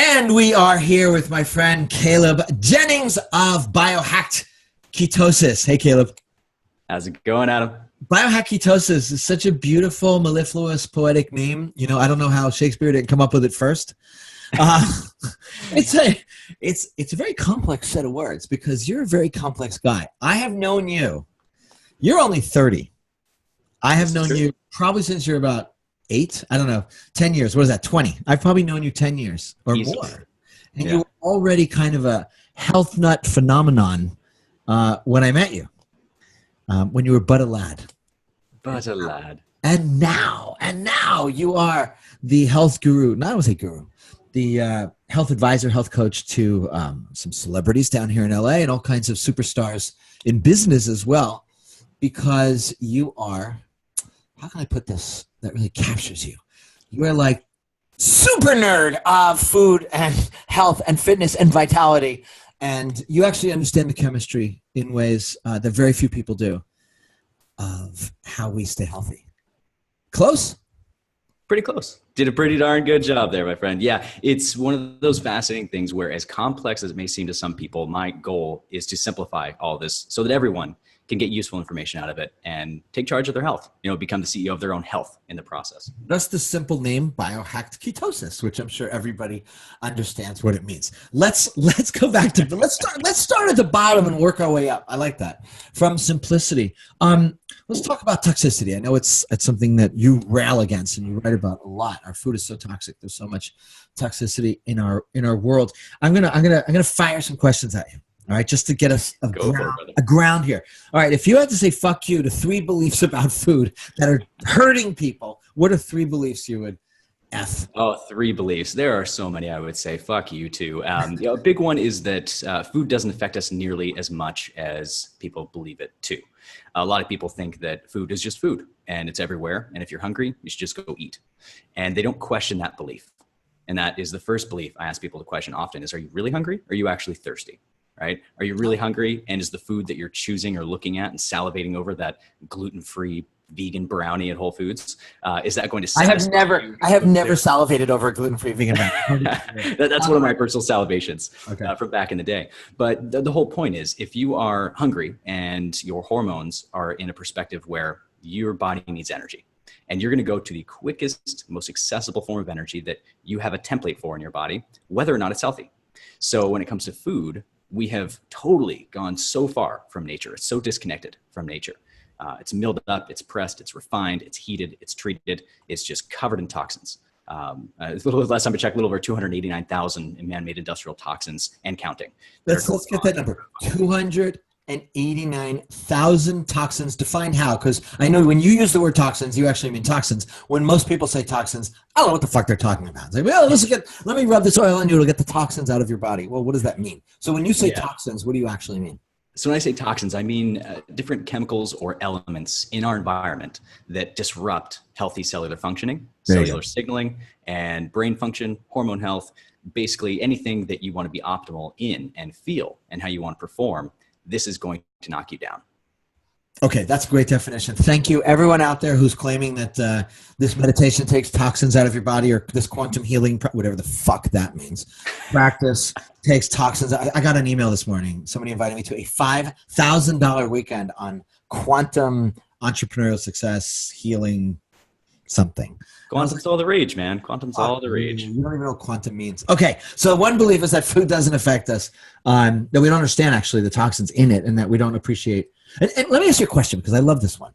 And we are here with my friend Caleb Jennings of Biohacked Ketosis. Hey, Caleb. How's it going, Adam? Biohacked Ketosis is such a beautiful, mellifluous, poetic name. You know, I don't know how Shakespeare didn't come up with it first. It's a very complex set of words because you're a very complex guy. I have known you. You're only 30. I have known you probably since you're about 8. I don't know, 10 years. What is that? 20. I've probably known you 10 years or more. And you were already kind of a health nut phenomenon when I met you, when you were but a lad. But a lad. And now you are the health guru. Not I would say guru. The health advisor, health coach to some celebrities down here in LA and all kinds of superstars in business as well, because you are, how can I put this that really captures you? You are like super nerd of food and health and fitness and vitality. And you actually understand the chemistry in ways that very few people do of how we stay healthy. Close? Pretty close. Did a pretty darn good job there, my friend. Yeah, it's one of those fascinating things where, as complex as it may seem to some people, my goal is to simplify all this so that everyone can get useful information out of it and take charge of their health, become the CEO of their own health in the process. That's the simple name, Biohacked Ketosis, which I'm sure everybody understands what it means. Let's go back to, let's start at the bottom and work our way up. I like that. From simplicity. Let's talk about toxicity. I know it's something that you rail against and you write about a lot. Our food is so toxic. There's so much toxicity in our world. I'm gonna fire some questions at you. All right, just to get us a ground here. All right, if you had to say fuck you to 3 beliefs about food that are hurting people, what are 3 beliefs you would F? Oh, 3 beliefs. There are so many I would say fuck you to. A big one is that food doesn't affect us nearly as much as people believe it to. A lot of people think that food is just food and it's everywhere. And if you're hungry, you should just go eat. And they don't question that belief. And that is the first belief I ask people to question often is, are you really hungry? Or are you actually thirsty? Right? Are you really hungry? And is the food that you're choosing or looking at and salivating over, that gluten-free vegan brownie at Whole Foods, is that going to satisfy you? I have never salivated over a gluten-free vegan brownie. That's one of my personal salivations from back in the day. But the whole point is, if you are hungry and your hormones are in a perspective where your body needs energy, and you're going to go to the quickest, most accessible form of energy that you have a template for in your body, whether or not it's healthy. So when it comes to food, we have totally gone so far from nature. It's so disconnected from nature. It's milled up, it's pressed, it's refined, it's heated, it's treated. It's just covered in toxins. Last time I checked, a little over 289,000 man-made industrial toxins and counting. Let's get that number. 289,000 toxins. Defined how? Because I know when you use the word toxins, you actually mean toxins. When most people say toxins, I don't know what the fuck they're talking about. It's like, well, let me rub this oil on you to get the toxins out of your body. Well, what does that mean? So when you say toxins, what do you actually mean? So when I say toxins, I mean different chemicals or elements in our environment that disrupt healthy cellular functioning, cellular signaling, and brain function, hormone health, basically anything that you want to be optimal in and feel and how you want to perform. This is going to knock you down. Okay, that's a great definition. Thank you. Everyone out there who's claiming that this meditation takes toxins out of your body, or this quantum healing, whatever the fuck that means, practice takes toxins. I got an email this morning. Somebody invited me to a $5,000 weekend on quantum entrepreneurial success, healing, something. Quantum's all the rage, man. Quantum's all the rage. You don't even know what quantum means. Okay, so one belief is that food doesn't affect us, that we don't understand actually the toxins in it, and that we don't appreciate. And let me ask you a question, because I love this one.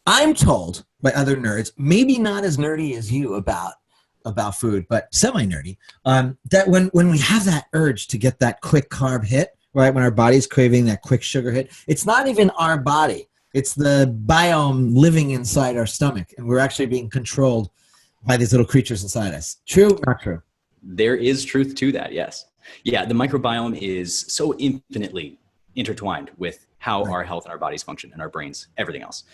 I'm told by other nerds, maybe not as nerdy as you about food, but semi-nerdy, that when we have that urge to get that quick carb hit, right, when our body's craving that quick sugar hit, it's not even our body. It's the biome living inside our stomach, and we're actually being controlled by these little creatures inside us. True? Not true? There is truth to that, yes. Yeah, the microbiome is so infinitely intertwined with how our health and our bodies function and our brains, everything else.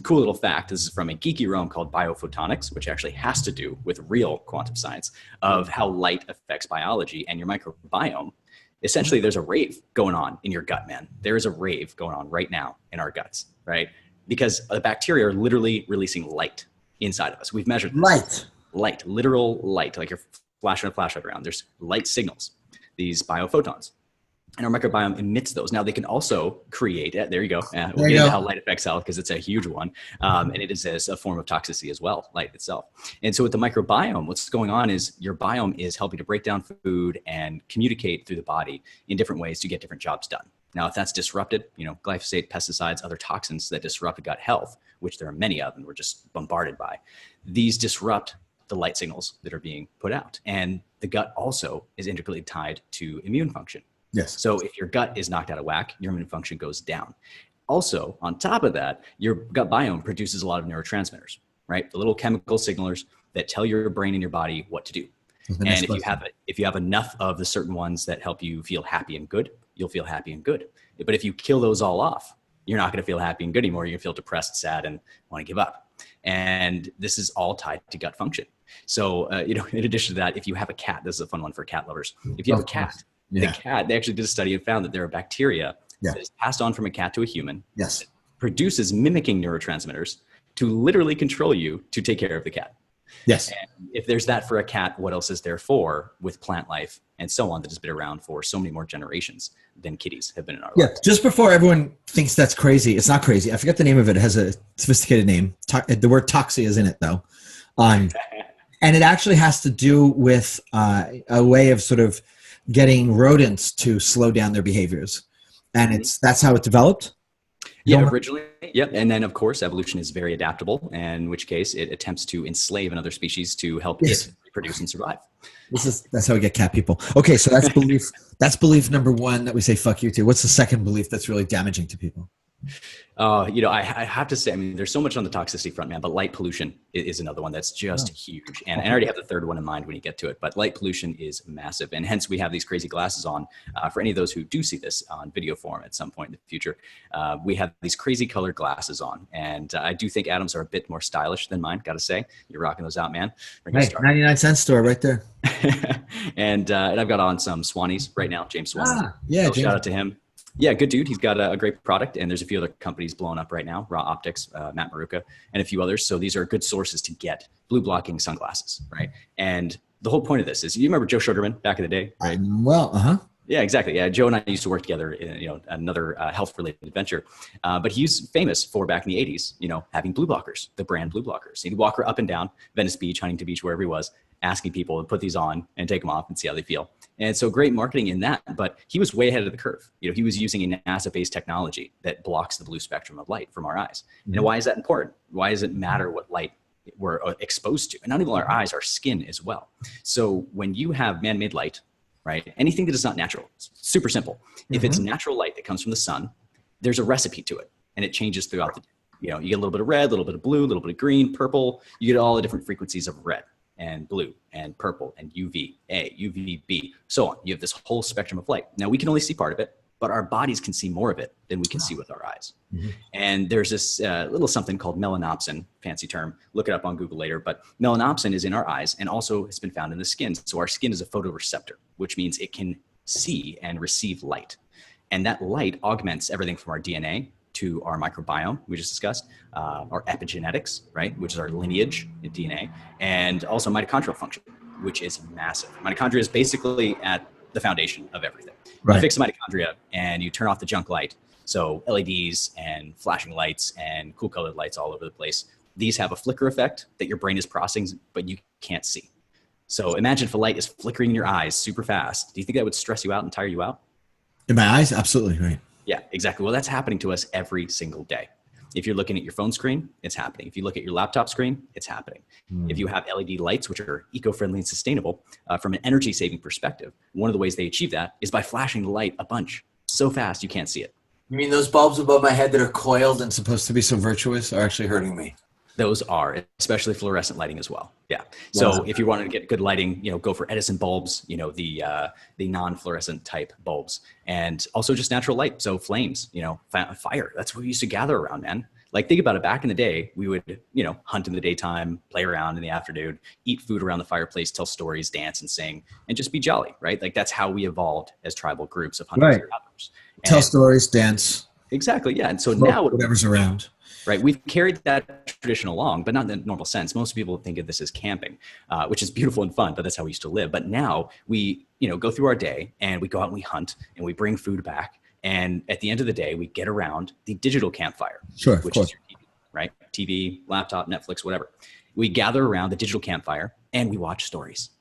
Cool little fact, this is from a geeky realm called biophotonics, which actually has to do with real quantum science of how light affects biology and your microbiome. Essentially, there's a rave going on in your gut, man. There is a rave going on right now in our guts, right? Because the bacteria are literally releasing light inside of us. We've measured this. Light, literal light, like your flashing a flashlight around. There's light signals, these biophotons. And our microbiome emits those. Now they can also create, there you go. We'll get into how light affects health because it's a huge one. And it is a form of toxicity as well, light itself. And so with the microbiome, what's going on is your biome is helping to break down food and communicate through the body in different ways to get different jobs done. Now, if that's disrupted, glyphosate, pesticides, other toxins that disrupt gut health, which there are many of and we're just bombarded by, these disrupt the light signals that are being put out. And the gut also is integrally tied to immune function. Yes. So if your gut is knocked out of whack, your immune function goes down. Also, on top of that, your gut biome produces a lot of neurotransmitters, right? The little chemical signalers that tell your brain and your body what to do. And if you have enough of the certain ones that help you feel happy and good, you'll feel happy and good. But if you kill those all off, you're not going to feel happy and good anymore. You're going to feel depressed, sad, and want to give up. And this is all tied to gut function. So, in addition to that, if you have a cat, this is a fun one for cat lovers. If you have a cat, the cat, they actually did a study and found that there are bacteria that is passed on from a cat to a human. Yes. That produces mimicking neurotransmitters to literally control you to take care of the cat. Yes. And if there's that for a cat, what else is there for with plant life and so on that has been around for so many more generations than kitties have been in our lives? Just before everyone thinks that's crazy, it's not crazy. I forget the name of it. It has a sophisticated name. The word toxia is in it though. And it actually has to do with a way of sort of getting rodents to slow down their behaviors. And that's how it developed? Yeah, originally. Yep. And then, of course, evolution is very adaptable, in which case it attempts to enslave another species to help it reproduce and survive. That's how we get cat people. Okay, so that's belief. That's belief number one that we say fuck you to. What's the second belief that's really damaging to people? I have to say, there's so much on the toxicity front, man, but light pollution is another one that's just huge. And I already have the third one in mind when you get to it, but light pollution is massive. And hence we have these crazy glasses on, for any of those who do see this on video form at some point in the future. We have these crazy colored glasses on. And I do think Adam's are a bit more stylish than mine. Got to say, you're rocking those out, man. Hey, 99-cent store right there. and I've got on some Swannies right now, James Swanee. Yeah. So shout out to him. Yeah, good dude. He's got a great product, and there's a few other companies blowing up right now, Raw Optics, Matt Maruka, and a few others. So these are good sources to get blue blocking sunglasses, right? And the whole point of this is, you remember Joe Sugarman back in the day? Yeah, exactly. Yeah, Joe and I used to work together in another health-related venture, but he's famous for back in the 80s, having blue blockers, the brand blue blockers. He'd walk up and down Venice Beach, Huntington Beach, wherever he was, asking people to put these on and take them off and see how they feel. And so great marketing in that, but he was way ahead of the curve. He was using a NASA-based technology that blocks the blue spectrum of light from our eyes. And why is that important? Why does it matter what light we're exposed to? And not even our eyes, our skin as well. So when you have man-made light, right, anything that is not natural, it's super simple. If it's natural light that comes from the sun, there's a recipe to it, and it changes throughout the day. You get a little bit of red, a little bit of blue, a little bit of green, purple. You get all the different frequencies of red and blue and purple and UVA, UVB, so on. You have this whole spectrum of light. Now we can only see part of it, but our bodies can see more of it than we can see with our eyes. And there's this little something called melanopsin, fancy term. Look it up on Google later, but melanopsin is in our eyes and also has been found in the skin. So our skin is a photoreceptor, which means it can see and receive light. And that light augments everything from our DNA to our microbiome, we just discussed, our epigenetics, right, which is our lineage in DNA, and also mitochondrial function, which is massive. Mitochondria is basically at the foundation of everything. You fix the mitochondria and you turn off the junk light. So LEDs and flashing lights and cool colored lights all over the place. These have a flicker effect that your brain is processing, but you can't see. So imagine if a light is flickering in your eyes super fast. Do you think that would stress you out and tire you out? In my eyes? Absolutely, right. Yeah, exactly. Well, that's happening to us every single day. If you're looking at your phone screen, it's happening. If you look at your laptop screen, it's happening. If you have LED lights, which are eco-friendly and sustainable, from an energy saving perspective, one of the ways they achieve that is by flashing the light a bunch so fast you can't see it. You mean those bulbs above my head that are coiled and supposed to be so virtuous are actually hurting me? Those are, especially fluorescent lighting as well. Yeah. So if you want to get good lighting, go for Edison bulbs, the non-fluorescent type bulbs, and also just natural light. So flames, fire. That's what we used to gather around, man. Like, think about it. Back in the day, we would, hunt in the daytime, play around in the afternoon, eat food around the fireplace, tell stories, dance and sing, and just be jolly, right? Like, that's how we evolved as tribal groups of hunters and gatherers. Tell stories, dance. Exactly. Yeah. And so now whatever's around. right? We've carried that tradition along, but not in the normal sense. Most people think of this as camping, which is beautiful and fun, but that's how we used to live. But now we, go through our day and we go out and we hunt and we bring food back. And at the end of the day, we get around the digital campfire, which is your TV, right? TV, laptop, Netflix, whatever. We gather around the digital campfire and we watch stories,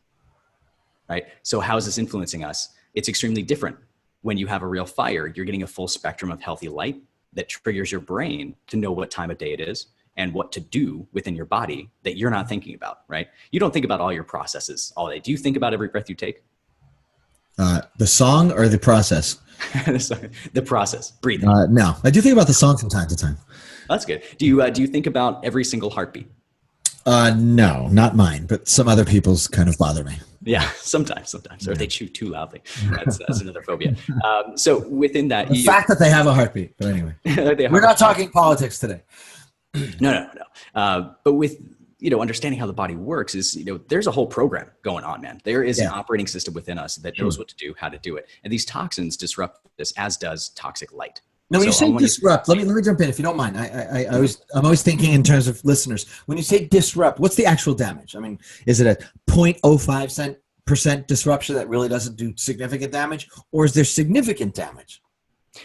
right? So how is this influencing us? It's extremely different. When you have a real fire, you're getting a full spectrum of healthy light that triggers your brain to know what time of day it is and what to do within your body that you're not thinking about, right? You don't think about all your processes all day. Do you think about every breath you take? The song or the process? The process, breathing. No, I do think about the song from time to time. That's good. Do you think about every single heartbeat? No, not mine, but some other people's kind of bother me. Yeah, sometimes, or if they chew too loudly. That's another phobia. So within that, the fact that they have a heartbeat. But anyway, we're not talking politics today. No. But with understanding how the body works is there's a whole program going on, man. There is an operating system within us that knows what to do, how to do it, and these toxins disrupt this, as does toxic light. Now, when you say disrupt, let me jump in if you don't mind. I'm always thinking in terms of listeners. When you say disrupt, what's the actual damage? I mean, is it a 0.05% disruption that really doesn't do significant damage, or is there significant damage?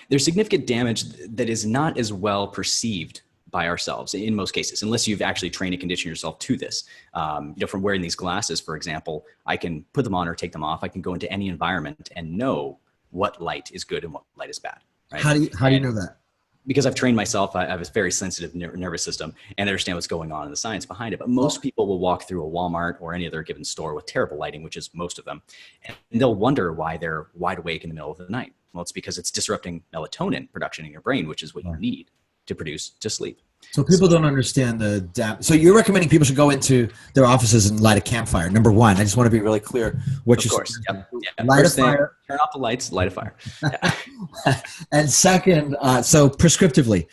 There's significant damage that is not as well perceived by ourselves in most cases, unless you've actually trained and conditioned yourself to this. From wearing these glasses, for example, I can put them on or take them off. I can go into any environment and know what light is good and what light is bad. Right? How do you know that? Because I've trained myself. I have a very sensitive nervous system and understand what's going on in the science behind it. But most people will walk through a Walmart or any other given store with terrible lighting, which is most of them, and they'll wonder why they're wide awake in the middle of the night. Well, it's because it's disrupting melatonin production in your brain, which is what you need to produce to sleep. So people don't understand the damage. So you're recommending people should go into their offices and light a campfire. Number one, I just want to be really clear what you're saying. Yep. Light a fire. Turn off the lights, light a fire. Yeah. And second, so prescriptively,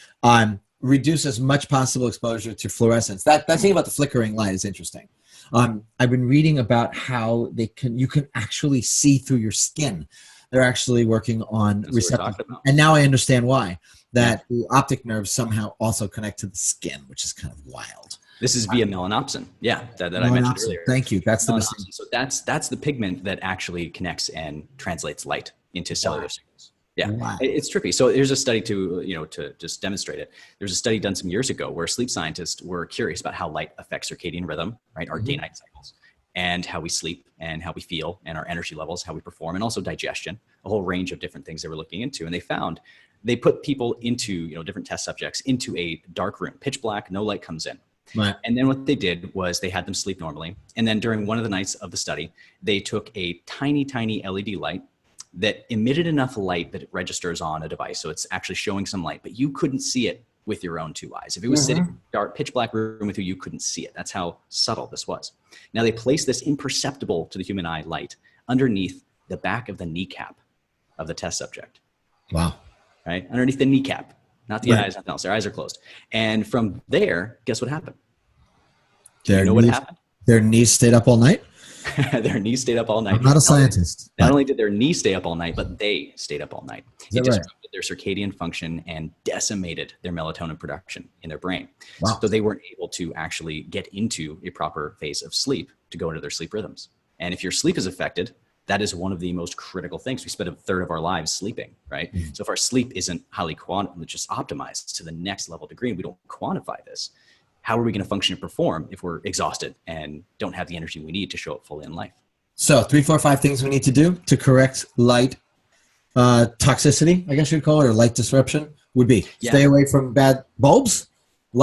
reduce as much possible exposure to fluorescence. That thing about the flickering light is interesting. I've been reading about how you can actually see through your skin. They're actually working on receptors. And now I understand why. That the optic nerves somehow also connect to the skin, which is kind of wild. This is via melanopsin. Yeah, that I mentioned earlier. Thank you. That's the mistake. So that's the pigment that actually connects and translates light into cellular signals. Yeah, it's trippy. So there's a study to just demonstrate it. There's a study done some years ago where sleep scientists were curious about how light affects circadian rhythm, right? Our day-night cycles, and how we sleep and how we feel and our energy levels, how we perform, and also digestion, a whole range of different things they were looking into. And they found they put people into, different test subjects into a dark room, pitch black, no light comes in. Right. And then what they did was they had them sleep normally. And then during one of the nights of the study, they took a tiny, tiny LED light that emitted enough light that it registers on a device. So it's actually showing some light, but you couldn't see it with your own two eyes. If it was sitting in a dark, pitch black room with you couldn't see it. That's how subtle this was. Now they placed this imperceptible to the human eye light underneath the back of the kneecap of the test subject. Wow. Right? Underneath the kneecap, not the eyes, nothing else. Their eyes are closed. And from there, guess what happened? What happened? Their knees stayed up all night? Their knees stayed up all night. I'm not a scientist. Not only did their knees stay up all night, but they stayed up all night. It disrupted their circadian function and decimated their melatonin production in their brain. Wow. So they weren't able to actually get into a proper phase of sleep to go into their sleep rhythms. And if your sleep is affected, that is one of the most critical things. We spend a third of our lives sleeping, right? So if our sleep isn't highly just optimized to the next level degree, and we don't quantify this, how are we going to function and perform if we're exhausted and don't have the energy we need to show up fully in life? So 3, 4, 5 things we need to do to correct light toxicity, I guess you'd call it, or light disruption would be stay away from bad bulbs.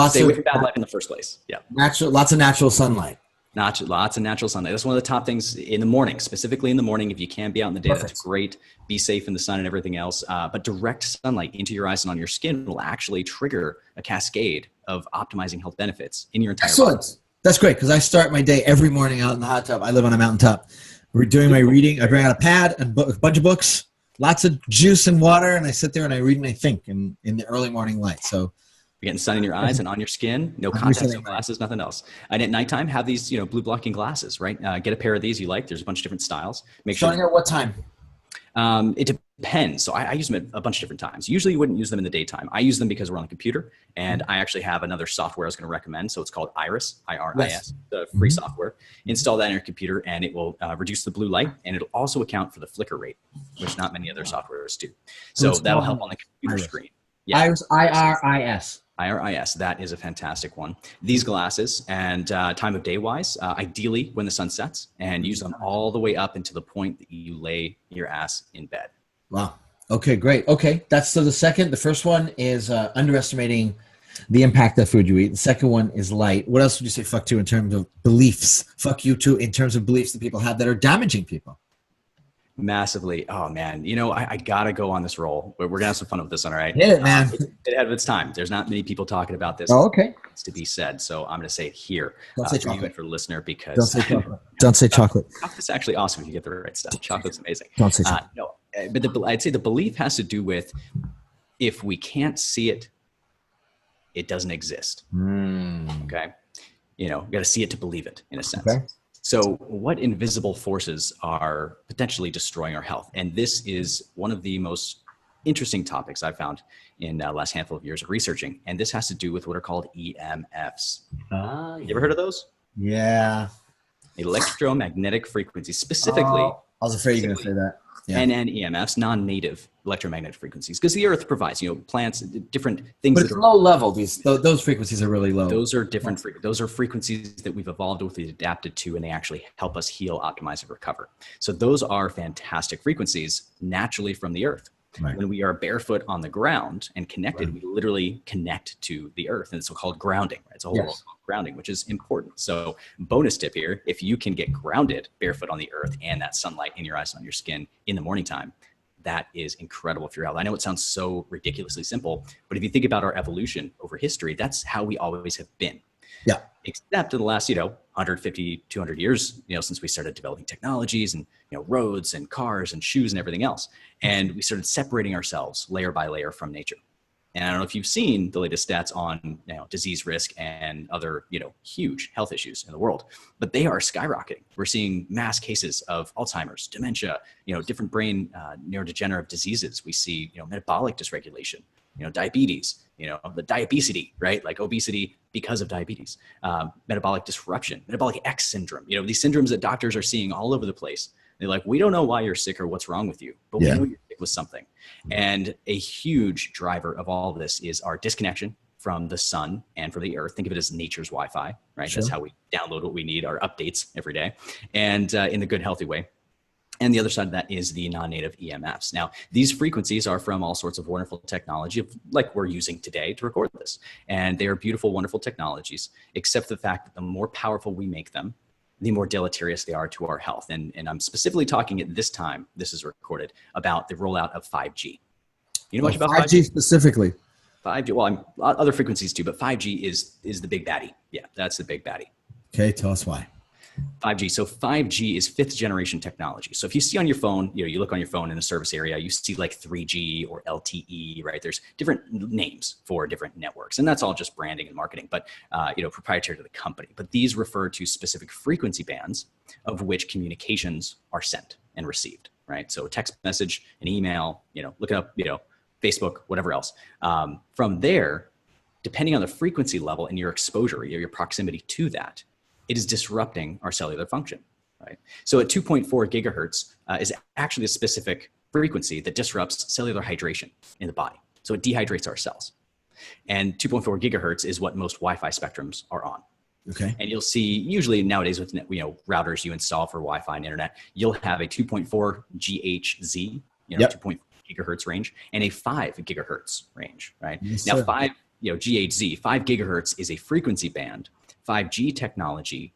Stay away from bad light in the first place. Yeah. Lots of natural sunlight. Lots of natural sunlight. That's one of the top things in the morning, specifically in the morning. If you can be out in the day, that's great. Be safe in the sun and everything else. But direct sunlight into your eyes and on your skin will actually trigger a cascade of optimizing health benefits in your entire body. That's great, because I start my day every morning out in the hot tub. I live on a mountaintop. We're doing my reading. I bring out a pad and a bunch of books, lots of juice and water, and I sit there and I read and I think in the early morning light. So you're getting sun in your eyes and on your skin, no contacts, no glasses, nothing else. And at nighttime, have these, blue blocking glasses, right? Get a pair of these you like. There's a bunch of different styles. Make sure. Starting at what time? It depends. So I use them at a bunch of different times. Usually you wouldn't use them in the daytime. I use them because we're on the computer, and I actually have another software I was going to recommend. So it's called Iris, I-R-I-S, the free software. Install that in your computer, and it will reduce the blue light, and it'll also account for the flicker rate, which not many other softwares do. So that'll help on the computer screen. Yeah. Iris, I-R-I-S. IRIS, that is a fantastic one. These glasses, and time of day wise, ideally when the sun sets, and use them all the way up until the point that you lay your ass in bed. Wow. Okay, great. Okay, that's so the second. The first one is underestimating the impact of food you eat. The second one is light. What else would you say fuck to in terms of beliefs? Fuck you too in terms of beliefs that people have that are damaging people. Massively. Oh man, you know, I gotta go on this roll. We're gonna have some fun with this one, all right? Yeah, man. It's ahead of its time. There's not many people talking about this. Oh, okay. It's to be said, so I'm gonna say it here. Don't say chocolate for the listener, because don't say chocolate. Don't say chocolate. Chocolate's actually awesome if you get the right stuff. Chocolate's amazing. Don't say chocolate. No, but I'd say the belief has to do with, if we can't see it, it doesn't exist. Okay, you know, you got to see it to believe it, in a sense. Okay. So what invisible forces are potentially destroying our health? And this is one of the most interesting topics I've found in the last handful of years of researching. And this has to do with what are called EMFs. You ever heard of those? Yeah. Electromagnetic frequencies, specifically. I was afraid you were going to say that. Yeah. And EMFs, non-native electromagnetic frequencies, because the earth provides, you know, plants, different things. But it's low level. Those frequencies are really low. Those are different. Those are frequencies that we've evolved with, we've adapted to, and they actually help us heal, optimize, and recover. So those are fantastic frequencies naturally from the earth. Right. When we are barefoot on the ground and connected, we literally connect to the earth, and it's called grounding. Right? It's a whole world called grounding, which is important. So bonus tip here, if you can get grounded barefoot on the earth and that sunlight in your eyes and on your skin in the morning time, that is incredible for your health. I know it sounds so ridiculously simple, but if you think about our evolution over history, that's how we always have been. Yeah. Except in the last, 150, 200 years, since we started developing technologies and, roads and cars and shoes and everything else. And we started separating ourselves layer by layer from nature. And I don't know if you've seen the latest stats on disease risk and other, huge health issues in the world, but they are skyrocketing. We're seeing mass cases of Alzheimer's, dementia, different brain neurodegenerative diseases. We see, metabolic dysregulation, diabetes, the diabesity, right? Like obesity because of diabetes, metabolic disruption, metabolic X syndrome, these syndromes that doctors are seeing all over the place. They're like, we don't know why you're sick or what's wrong with you, but we know you're sick with something. And a huge driver of all of this is our disconnection from the sun and from the earth. Think of it as nature's Wi-Fi, right? Sure. That's how we download what we need, our updates every day, and in the good, healthy way. And the other side of that is the non-native EMFs. Now, these frequencies are from all sorts of wonderful technology, like we're using today to record this. And they are beautiful, wonderful technologies, except the fact that the more powerful we make them, the more deleterious they are to our health. And I'm specifically talking at this time, this is recorded, about the rollout of 5G. You know much about 5G? Specifically? 5G, well, other frequencies too, but 5G is the big baddie. Yeah, that's the big baddie. Okay, tell us why. 5G. So 5G is 5th generation technology. So if you see on your phone, you look on your phone in a service area, you see like 3G or LTE, right? There's different names for different networks, and that's all just branding and marketing, but proprietary to the company. But these refer to specific frequency bands of which communications are sent and received, right? So a text message, an email, look it up, Facebook, whatever else. From there, depending on the frequency level and your exposure, your proximity to that, it is disrupting our cellular function, right? So at 2.4 gigahertz is actually a specific frequency that disrupts cellular hydration in the body. So it dehydrates our cells. And 2.4 gigahertz is what most Wi-Fi spectrums are on. Okay. And you'll see usually nowadays with routers you install for Wi-Fi and internet, you'll have a 2.4 GHz, 2.4 gigahertz range, and a 5 gigahertz range, right? Yes, now 5 GHz, 5 gigahertz is a frequency band. 5G technology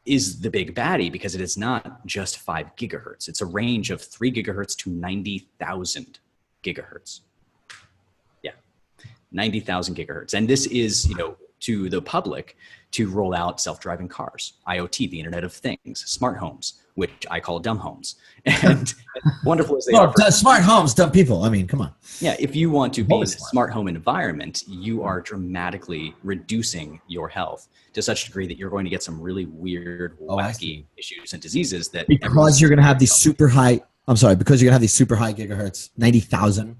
is the big baddie because it is not just 5 gigahertz. It's a range of 3 gigahertz to 90,000 gigahertz. Yeah, 90,000 gigahertz. And this is, to the public to roll out self-driving cars, IoT, the Internet of Things, smart homes, which I call dumb homes. And wonderful as they are. Smart homes, dumb people. I mean, come on. Yeah, if you want to be in a smart home environment, you are dramatically reducing your health to such a degree that you're going to get some really weird, wacky issues and diseases that because you're going to have these super high I'm sorry, because you're gonna have these super high gigahertz, 90,000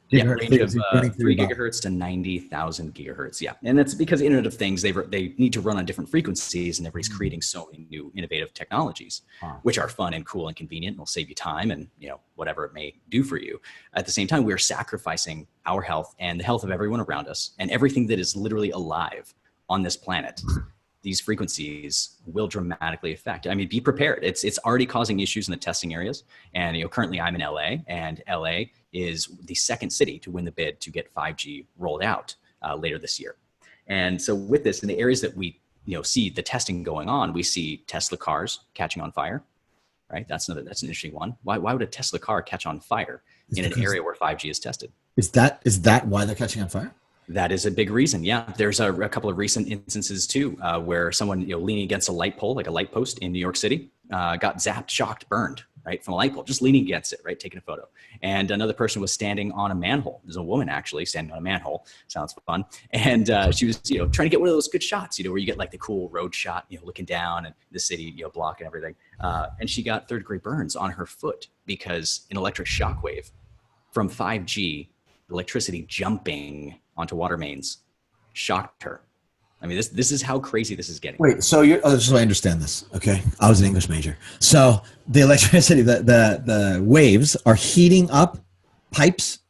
Yeah, gigahertz range frequencies running of through 3 your body. gigahertz to 90,000 gigahertz. Yeah, and that's because the Internet of Things, they need to run on different frequencies, and everybody's creating so many new innovative technologies, which are fun and cool and convenient, and will save you time and whatever it may do for you. At the same time, we're sacrificing our health and the health of everyone around us and everything that is literally alive on this planet. These frequencies will dramatically affect. I mean, be prepared. It's already causing issues in the testing areas. And currently I'm in LA, and LA is the second city to win the bid to get 5G rolled out later this year. And so with this, in the areas that we see the testing going on, we see Tesla cars catching on fire. Right? That's an interesting one. Why would a Tesla car catch on fire in an area where 5G is tested? Is that why they're catching on fire? That is a big reason. Yeah, there's a couple of recent instances too, where someone leaning against a light pole, like a light post in New York City, got zapped, shocked, burned, right, from a light pole, just leaning against it, right, taking a photo. And another person was standing on a manhole. There's a woman actually standing on a manhole. Sounds fun. And she was, trying to get one of those good shots, where you get like the cool road shot, looking down and the city, block and everything. And she got third-degree burns on her foot because an electric shockwave from 5G, electricity jumping onto water mains, shocked her. I mean, this is how crazy this is getting. Wait, so so I understand this. Okay, I was an English major. So the electricity, the waves are heating up pipes,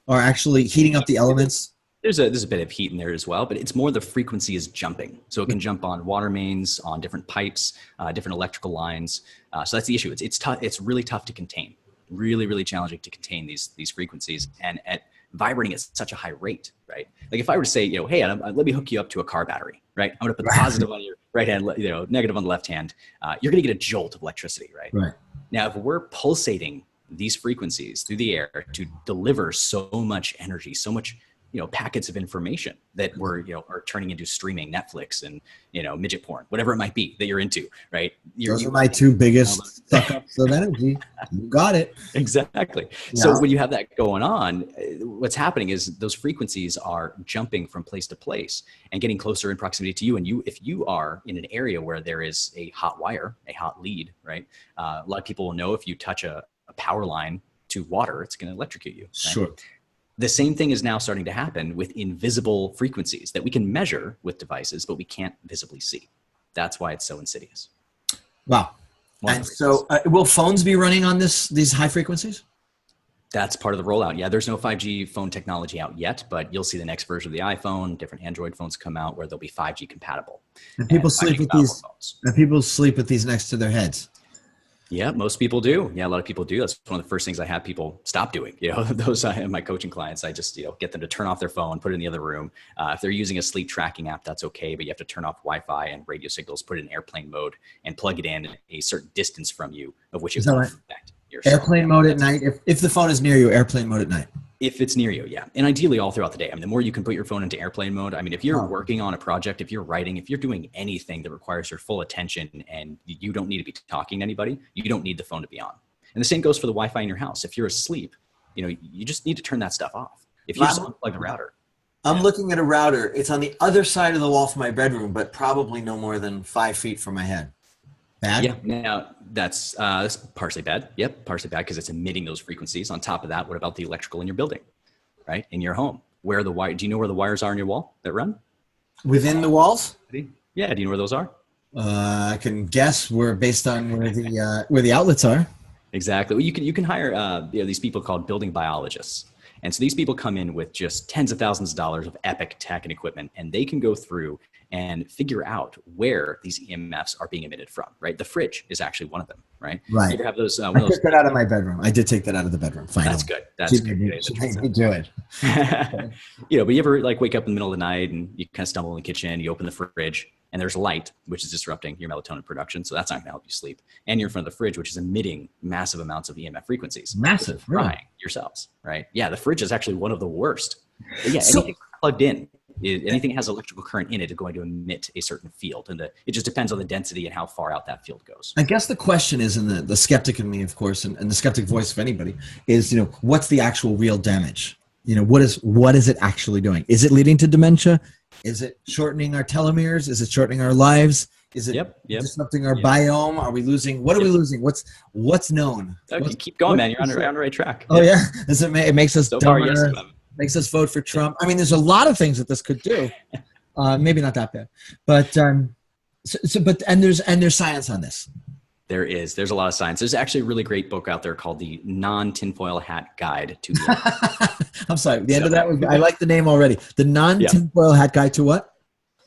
are actually heating up the elements. There's a bit of heat in there as well, but it's more the frequency is jumping. So it can jump on water mains, on different pipes, different electrical lines. So that's the issue. It's tough. It's really tough to contain. Really, really challenging to contain these frequencies, and at vibrating at such a high rate, right? Like if I were to say, hey, Adam, let me hook you up to a car battery, right? I'm going to put the positive on your right hand, negative on the left hand. You're going to get a jolt of electricity, right? Right. Now, if we're pulsating these frequencies through the air to deliver so much energy, so much, packets of information that are turning into streaming Netflix and, midget porn, whatever it might be that you're into, right? Those are my two biggest suck-ups of energy. You got it. Exactly. Yeah. So when you have that going on, what's happening is those frequencies are jumping from place to place and getting closer in proximity to you. And if you are in an area where there is a hot wire, a hot lead, right? A lot of people will know if you touch a power line to water, it's going to electrocute you. Right? Sure. The same thing is now starting to happen with invisible frequencies that we can measure with devices, but we can't visibly see. That's why it's so insidious. Wow. And so will phones be running on these high frequencies? That's part of the rollout. Yeah, there's no 5G phone technology out yet, but you'll see the next version of the iPhone, different Android phones come out where they'll be 5G compatible. And people sleep with these phones. And people sleep with these next to their heads. Yeah, most people do. Yeah, a lot of people do. That's one of the first things I have people stop doing. Those my coaching clients, I just get them to turn off their phone, put it in the other room. If they're using a sleep tracking app, that's okay, but you have to turn off Wi-Fi and radio signals, put it in airplane mode, and plug it in a certain distance from you, of which it will affect your airplane mode at night. If the phone is near you, airplane mode at night. If it's near you, yeah. And ideally all throughout the day. I mean, the more you can put your phone into airplane mode, I mean, if you're working on a project, if you're writing, if you're doing anything that requires your full attention and you don't need to be talking to anybody, you don't need the phone to be on. And the same goes for the Wi-Fi in your house. If you're asleep, you just need to turn that stuff off. If you just unplug the router. I'm looking at a router. It's on the other side of the wall from my bedroom, but probably no more than 5 feet from my head. Bad? Yeah, now that's partially bad. Yep, partially bad because it's emitting those frequencies. On top of that, what about the electrical in your building, right? In your home, where the wire? Do you know where the wires are in your wall that run? Within the walls? Yeah. Do you know where those are? I can guess based on where the outlets are. Exactly. Well, you can hire these people called building biologists. And so these people come in with just tens of thousands of dollars of epic tech and equipment, and they can go through and figure out where these EMFs are being emitted from, right? The fridge is actually one of them, right? Right. You ever have those? I took that out of my bedroom. I did take that out of the bedroom. Finally. That's good. That's good. She made me do it. But you ever wake up in the middle of the night and you kind of stumble in the kitchen, you open the fridge, and there's light, which is disrupting your melatonin production. So that's not going to help you sleep. And you're in front of the fridge, which is emitting massive amounts of EMF frequencies. Massive. Frying yourselves, right? Yeah, the fridge is actually one of the worst. But yeah, anything plugged in, anything that has electrical current in it is going to emit a certain field. And it just depends on the density and how far out that field goes. I guess the question is, and the skeptic in me, of course, and the skeptic voice of anybody, is, what's the actual real damage? What is it actually doing? Is it leading to dementia? Is it shortening our telomeres? Is it shortening our lives? Is it Yep. disrupting our biome? Are we losing? What are we losing? What's known? You keep going, man. You're on the right track. Oh yeah, it makes us so dumber. Far, yes, makes us vote for Trump. I mean, there's a lot of things that this could do. Maybe not that bad, but there's science on this. There's a lot of science. There's actually a really great book out there called the Non-Tinfoil Hat Guide to EMFs. I'm sorry. The end of that was, I like the name already. The Non-Tinfoil Hat Guide to what?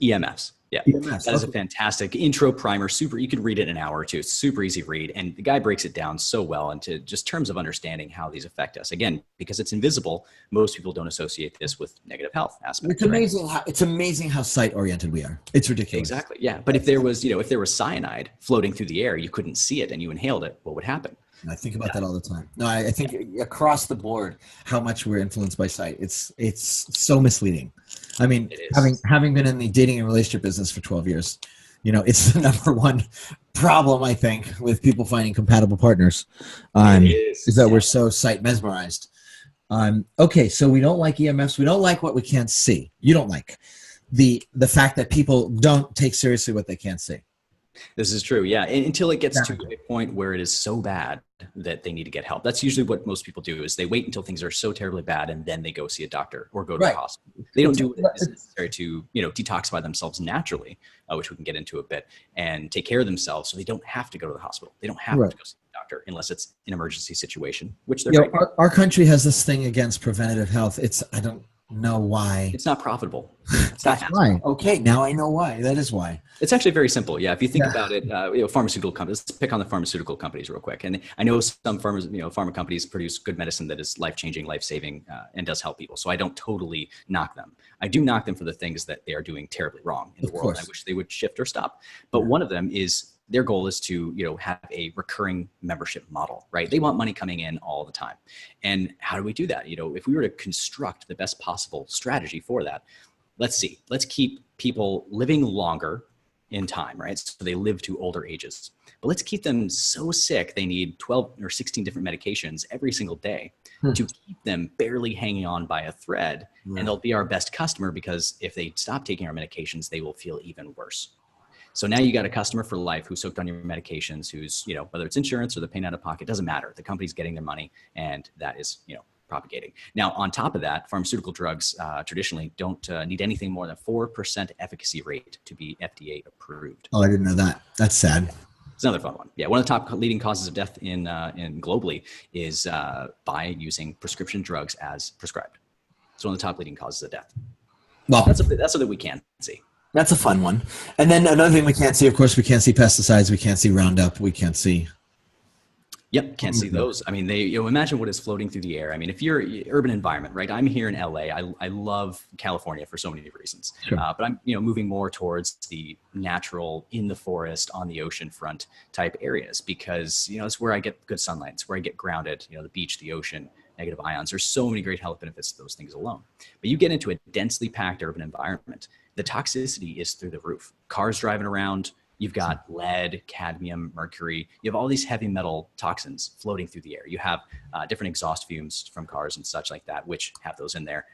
EMFs. Yeah, that is a fantastic intro primer. You could read it in an hour or two. It's super easy to read. And the guy breaks it down so well into just terms of understanding how these affect us. Again, because it's invisible, most people don't associate this with negative health aspects. It's amazing how sight oriented we are. It's ridiculous. Exactly. Yeah. But if there was cyanide floating through the air, you couldn't see it and you inhaled it, what would happen? I think about that all the time. No, I think across the board, how much we're influenced by sight. It's so misleading. I mean, having been in the dating and relationship business for 12 years, it's the number one problem, I think, with people finding compatible partners. Is that we're so sight mesmerized. Okay, so we don't like EMFs. We don't like what we can't see. You don't like the fact that people don't take seriously what they can't see. This is true. Yeah. Until it gets to a point where it is so bad that they need to get help. That's usually what most people do, is they wait until things are so terribly bad and then they go see a doctor or go to the hospital. They don't do what is necessary to, detoxify themselves naturally, which we can get into a bit, and take care of themselves so they don't have to go to the hospital. They don't have to go see a doctor unless it's an emergency situation, which they're our country has this thing against preventative health. I don't know why. It's not profitable. That's why. Okay, now I know why. That is why. It's actually very simple. Yeah, if you think about it, pharmaceutical companies. Let's pick on the pharmaceutical companies real quick. And I know some pharma companies produce good medicine that is life-changing, life-saving, and does help people. So I don't totally knock them. I do knock them for the things that they are doing terribly wrong in the world. I wish they would shift or stop. But one of them is, their goal is to, have a recurring membership model, right? They want money coming in all the time. And how do we do that? If we were to construct the best possible strategy for that, let's keep people living longer in time, right? So they live to older ages, but let's keep them so sick they need 12 or 16 different medications every single day to keep them barely hanging on by a thread. And they'll be our best customer, because if they stop taking our medications, they will feel even worse. So now you got a customer for life who's hooked on your medications, who's, whether it's insurance or they're paying out of pocket, doesn't matter. The company's getting their money, and that is, propagating. Now, on top of that, pharmaceutical drugs traditionally don't need anything more than 4% efficacy rate to be FDA approved. Oh, I didn't know that. That's sad. It's another fun one. Yeah, one of the top leading causes of death in globally is by using prescription drugs as prescribed. It's one of the top leading causes of death. Well, that's something we can see. That's a fun one. And then another thing we can't see, of course, we can't see pesticides. We can't see Roundup. We can't see. Yep, can't see those. I mean, imagine what is floating through the air. I mean, if you're urban environment, right? I'm here in LA. I love California for so many reasons. Sure. But I'm moving more towards the natural, in the forest, on the ocean front type areas, because it's where I get good sunlight. It's where I get grounded. The beach, the ocean, negative ions. There's so many great health benefits to those things alone. But you get into a densely packed urban environment, the toxicity is through the roof. Cars driving around. You've got lead, cadmium, mercury. You have all these heavy metal toxins floating through the air. You have different exhaust fumes from cars and such like that, which have those in there.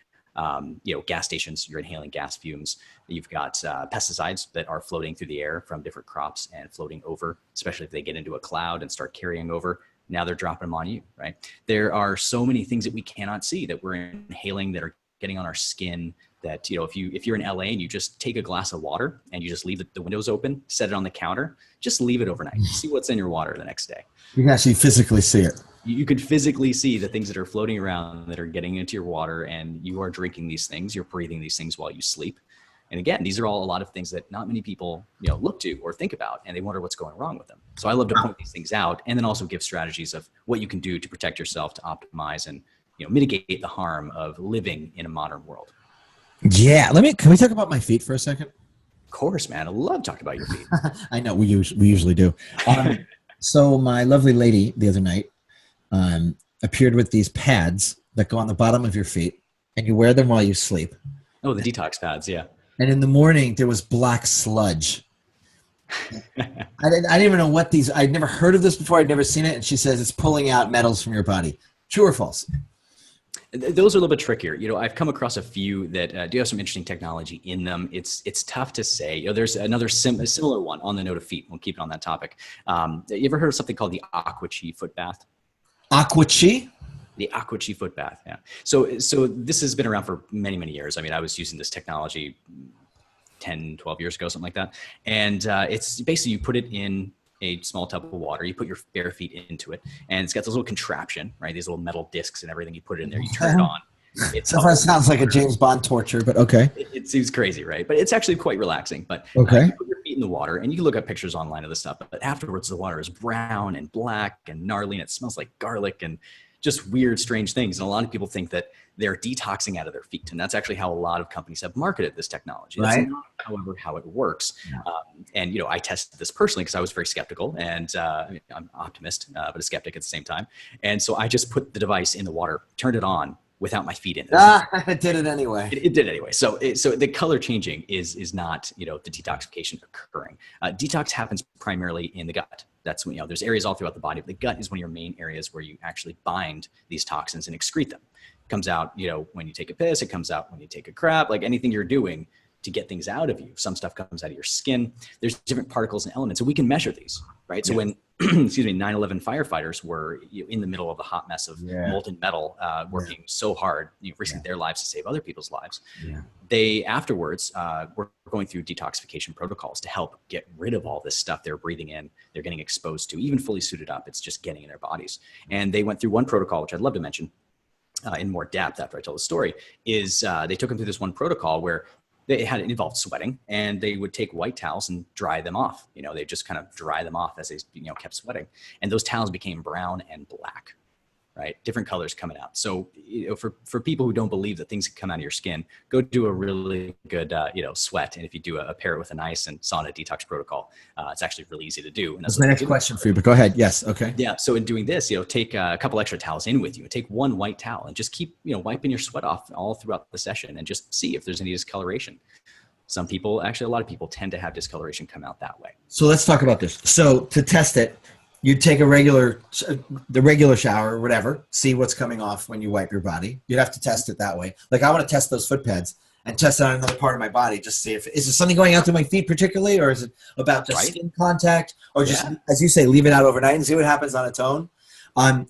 Gas stations, you're inhaling gas fumes. You've got pesticides that are floating through the air from different crops and floating over, especially if they get into a cloud and start carrying over. Now they're dropping them on you, right? There are so many things that we cannot see that we're inhaling that are getting on our skin, that if you're in LA and you just take a glass of water and you just leave the windows open, set it on the counter, just leave it overnight. See what's in your water the next day. You can actually physically see it. You could physically see the things that are floating around that are getting into your water, and you are drinking these things, you're breathing these things while you sleep. And again, these are all a lot of things that not many people look to or think about, and they wonder what's going wrong with them. So I love to point these things out, and then also give strategies of what you can do to protect yourself, to optimize and mitigate the harm of living in a modern world. Yeah, can we talk about my feet for a second? Of course, man. I love talking about your feet. I know we usually do. So my lovely lady the other night appeared with these pads that go on the bottom of your feet, and you wear them while you sleep. Oh, the detox pads, yeah. And in the morning, there was black sludge. I didn't even know what these. I'd never heard of this before. I'd never seen it. And she says it's pulling out metals from your body. True or false? Those are a little bit trickier. I've come across a few that do have some interesting technology in them. It's tough to say. There's another similar one on the note of feet. We'll keep it on that topic. You ever heard of something called the Aqua Chi foot bath? Aqua Chi? The Aqua Chi foot bath. Yeah. So this has been around for many, many years. I mean, I was using this technology 10, 12 years ago, something like that. And it's basically, you put it in a small tub of water, you put your bare feet into it, and it's got this little contraption, right? These little metal discs and everything. You put it in there, you turn it on. It sounds like a James Bond torture, but okay. It seems crazy, right? But it's actually quite relaxing. But okay. You put your feet in the water, and you can look at pictures online of this stuff, but afterwards the water is brown and black and gnarly, and it smells like garlic and just weird, strange things. And a lot of people think that they're detoxing out of their feet. And that's actually how a lot of companies have marketed this technology. That's right. not, however, how it works. Yeah. And I tested this personally because I was very skeptical, and I'm an optimist, but a skeptic at the same time. And so I just put the device in the water, turned it on without my feet in it. It did it anyway. It did anyway. So the color changing is not, the detoxification occurring. Detox happens primarily in the gut. That's when, there's areas all throughout the body, but the gut is one of your main areas where you actually bind these toxins and excrete them. It comes out, when you take a piss, it comes out when you take a crap, like anything you're doing to get things out of you. Some stuff comes out of your skin. There's different particles and elements, and we can measure these, right? So when, 9/11 firefighters were in the middle of the hot mess of molten metal, working so hard, risking their lives to save other people's lives. Yeah. They afterwards were going through detoxification protocols to help get rid of all this stuff they're breathing in, they're getting exposed to, even fully suited up. It's just getting in their bodies. And they went through one protocol, which I'd love to mention in more depth after I tell the story, is they took them through this one protocol where it involved sweating, and they would take white towels and dry them off. They just kind of dry them off as they, kept sweating. And those towels became brown and black, right? Different colors coming out. So, for people who don't believe that things can come out of your skin, go do a really good, sweat. And if you do a pair it with an ice and sauna detox protocol, it's actually really easy to do. And that's my next question for you, but go ahead. Yes. Okay. Yeah. So in doing this, take a couple extra towels in with you, take one white towel and just keep, wiping your sweat off all throughout the session, and just see if there's any discoloration. Some people, actually a lot of people, tend to have discoloration come out that way. So let's talk about this. So to test it, you'd take the regular shower or whatever, see what's coming off when you wipe your body. You'd have to test it that way. Like, I want to test those foot pads and test it on another part of my body, just to see is there something going out through my feet particularly, or is it about just skin contact, or just, as you say, leave it out overnight and see what happens on its own.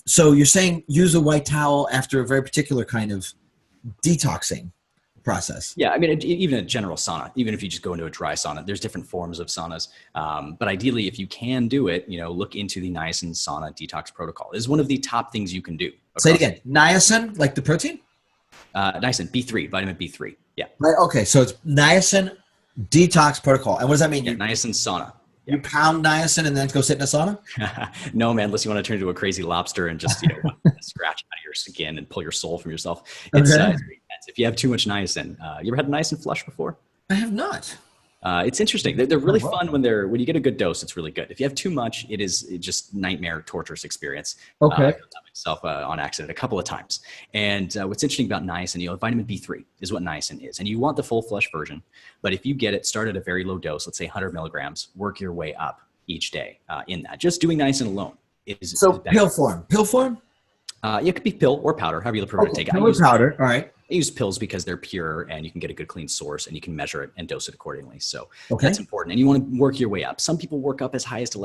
So you're saying use a white towel after a very particular kind of detoxing process. Yeah, I mean, even a general sauna, even if you just go into a dry sauna, there's different forms of saunas. But ideally, if you can do it, look into the niacin sauna detox protocol. It is one of the top things you can do. Say it again. Niacin, like the protein? Niacin, B3, vitamin B3. Yeah. Right. Okay. So it's niacin detox protocol. And what does that mean? Yeah, niacin sauna. You pound niacin and then go sit in a sauna? No, man, unless you want to turn into a crazy lobster and just scratch out of your skin and pull your soul from yourself. It's if you have too much niacin. You ever had a niacin flush before? I have not. It's interesting. They're really fun when you get a good dose. It's really good. If you have too much, it is just nightmare, torturous experience. Okay. I've done myself on accident a couple of times. And what's interesting about niacin, vitamin B3 is what niacin is, and you want the full flush version. But if you get it, start at a very low dose, let's say 100 milligrams, work your way up each day in that. Just doing niacin alone is pill form. Pill form. It could be pill or powder, however you prefer to take it. Pill or powder. All right. I use pills because they're pure and you can get a good clean source and you can measure it and dose it accordingly. So that's important. And you want to work your way up. Some people work up as high as to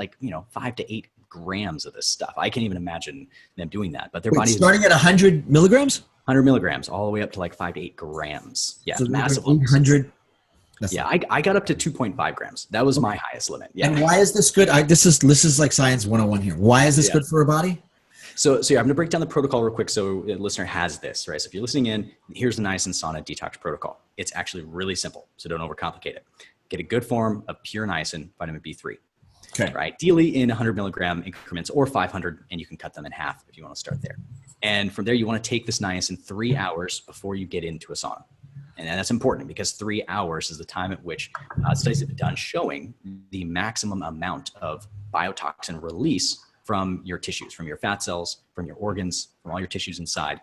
5 to 8 grams of this stuff. I can't even imagine them doing that, but their body is starting at 100 milligrams, 100 milligrams, all the way up to 5 to 8 grams. Yeah. So massive. 100. Yeah. I got up to 2.5 grams. That was my highest limit. Yeah. And why is this good? This is like science 101 here. Why is this good for a body? So yeah, I'm going to break down the protocol real quick so the listener has this, right? So if you're listening in, here's the niacin sauna detox protocol. It's actually really simple, so don't overcomplicate it. Get a good form of pure niacin, vitamin B3. Okay. Right? Ideally in 100 milligram increments or 500, and you can cut them in half if you want to start there. And from there, you want to take this niacin 3 hours before you get into a sauna. And that's important because 3 hours is the time at which studies have been done showing the maximum amount of biotoxin release from your tissues, from your fat cells, from your organs, from all your tissues inside,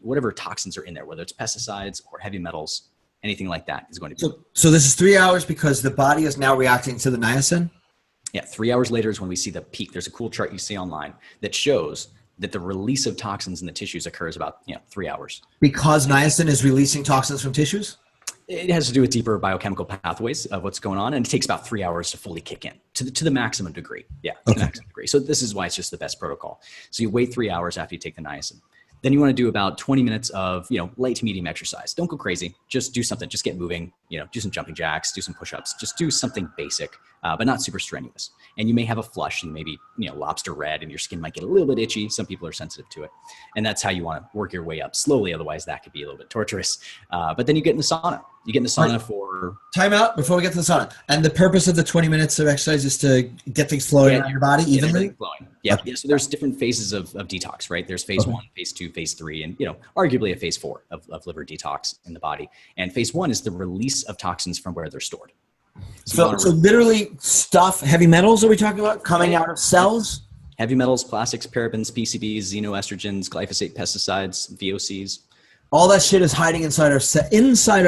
whatever toxins are in there, whether it's pesticides or heavy metals, anything like that is going to be. So this is 3 hours because the body is now reacting to the niacin? Yeah, 3 hours later is when we see the peak. There's a cool chart you see online that shows that the release of toxins in the tissues occurs about 3 hours. Because niacin is releasing toxins from tissues? It has to do with deeper biochemical pathways of what's going on, and it takes about 3 hours to fully kick in to the maximum degree. Yeah, to the maximum degree. So this is why it's just the best protocol. So you wait 3 hours after you take the niacin. Then you want to do about 20 minutes of, light to medium exercise. Don't go crazy. Just do something. Just get moving. Do some jumping jacks, do some push-ups. Just do something basic, but not super strenuous. And you may have a flush and maybe, lobster red, and your skin might get a little bit itchy. Some people are sensitive to it. And that's how you want to work your way up slowly. Otherwise, that could be a little bit torturous. But then you get in the sauna. You get in the sauna for... Time out before we get to the sauna. And the purpose of the 20 minutes of exercise is to get things flowing around your body evenly? Flowing. Yeah. Okay. Yeah. So there's different phases of detox, right? There's phase 1, phase 2, phase 3, and, arguably a phase 4 of liver detox in the body. And phase 1 is the release of toxins from where they're stored. So literally stuff, heavy metals are we talking about, coming out of cells? Heavy metals, plastics, parabens, PCBs, xenoestrogens, glyphosate, pesticides, VOCs. All that shit is hiding inside our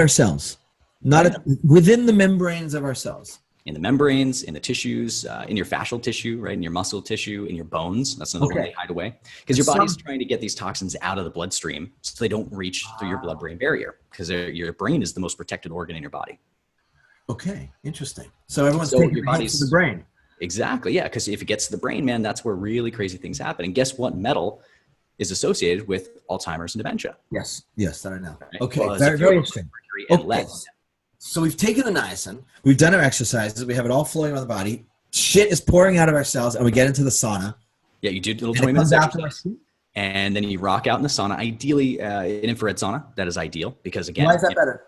cells, not within the membranes of our cells. In the membranes, in the tissues, in your fascial tissue, right? In your muscle tissue, in your bones. That's another one they hide away. Because your body's trying to get these toxins out of the bloodstream so they don't reach through your blood-brain barrier, because your brain is the most protected organ in your body. Okay, interesting. So everyone's taking your body's to the brain. Exactly, yeah, because if it gets to the brain, man, that's where really crazy things happen. And guess what metal is associated with Alzheimer's and dementia? Yes, that I know. Right? Okay, well, very interesting. Okay. So we've taken the niacin, we've done our exercises, we have it all flowing around the body, shit is pouring out of our cells, and we get into the sauna. Yeah, you do a little 20 minutes exercise, and then you rock out in the sauna, ideally an infrared sauna. That is ideal because, again, why is that better?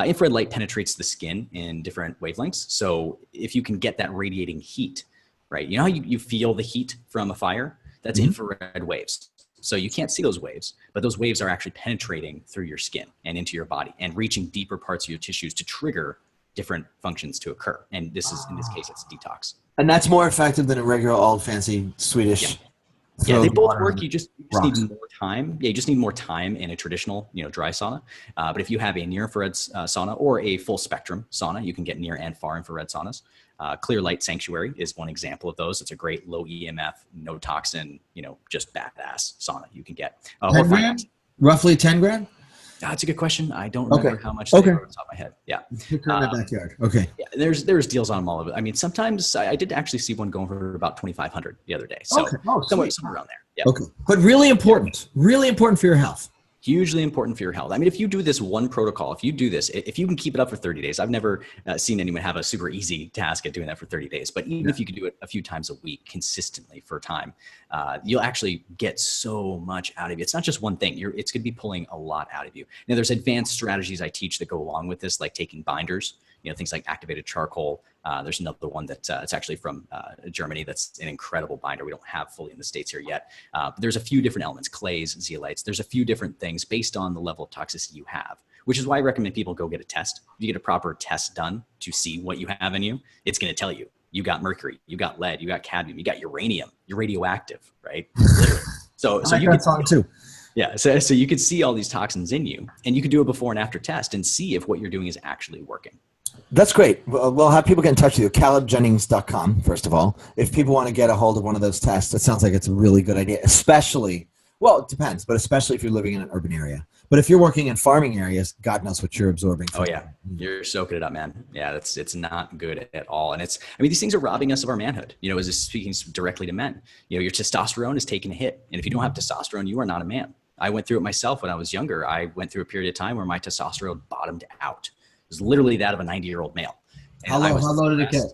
Infrared light penetrates the skin in different wavelengths. So if you can get that radiating heat, right? You know how you feel the heat from a fire? That's infrared waves. So you can't see those waves, but those waves are actually penetrating through your skin and into your body and reaching deeper parts of your tissues to trigger different functions to occur. And in this case, it's detox. And that's more effective than a regular old fancy Swedish. Yeah, they both work. You just need more time. Yeah, you just need more time in a traditional, dry sauna. But if you have a near infrared sauna or a full spectrum sauna, you can get near and far infrared saunas. Clear Light Sanctuary is one example of those. It's a great low EMF, no toxin, just badass sauna you can get. 10 grand? Roughly 10 grand? That's a good question. I don't remember how much they were off the top of my head. Yeah. In the backyard. Okay. Yeah, there's deals on them all of it. I mean, sometimes I did actually see one going for about $2,500 the other day. So somewhere around there. Yeah. Okay. But really important for your health. Hugely important for your health. I mean, if you do this one protocol, if you do this, if you can keep it up for 30 days, I've never seen anyone have a super easy task at doing that for 30 days. But even if you could do it a few times a week consistently for time, you'll actually get so much out of you. It's not just one thing. It's going to be pulling a lot out of you. Now, there's advanced strategies I teach that go along with this, like taking binders, things like activated charcoal. There's another one that it's actually from Germany. That's an incredible binder. We don't have fully in the States here yet. But there's a few different elements, clays, zeolites. There's a few different things based on the level of toxicity you have, which is why I recommend people go get a test. If you get a proper test done to see what you have in you, it's going to tell you. You got mercury, you got lead, you got cadmium, you got uranium. You're radioactive, right? Literally. So you can song too. Yeah, so you could see all these toxins in you, and you could do a before and after test and see if what you're doing is actually working. That's great. We'll have people get in touch with you. CalebJennings.com, first of all. If people want to get a hold of one of those tests, it sounds like it's a really good idea, especially, well, it depends, but especially if you're living in an urban area. But if you're working in farming areas, God knows what you're absorbing. Oh, yeah. You're soaking it up, man. Yeah, it's not good at all. And these things are robbing us of our manhood. As this speaking directly to men, your testosterone is taking a hit. And if you don't have testosterone, you are not a man. I went through it myself when I was younger. I went through a period of time where my testosterone bottomed out. It was literally that of a 90-year-old male. And how low did it get?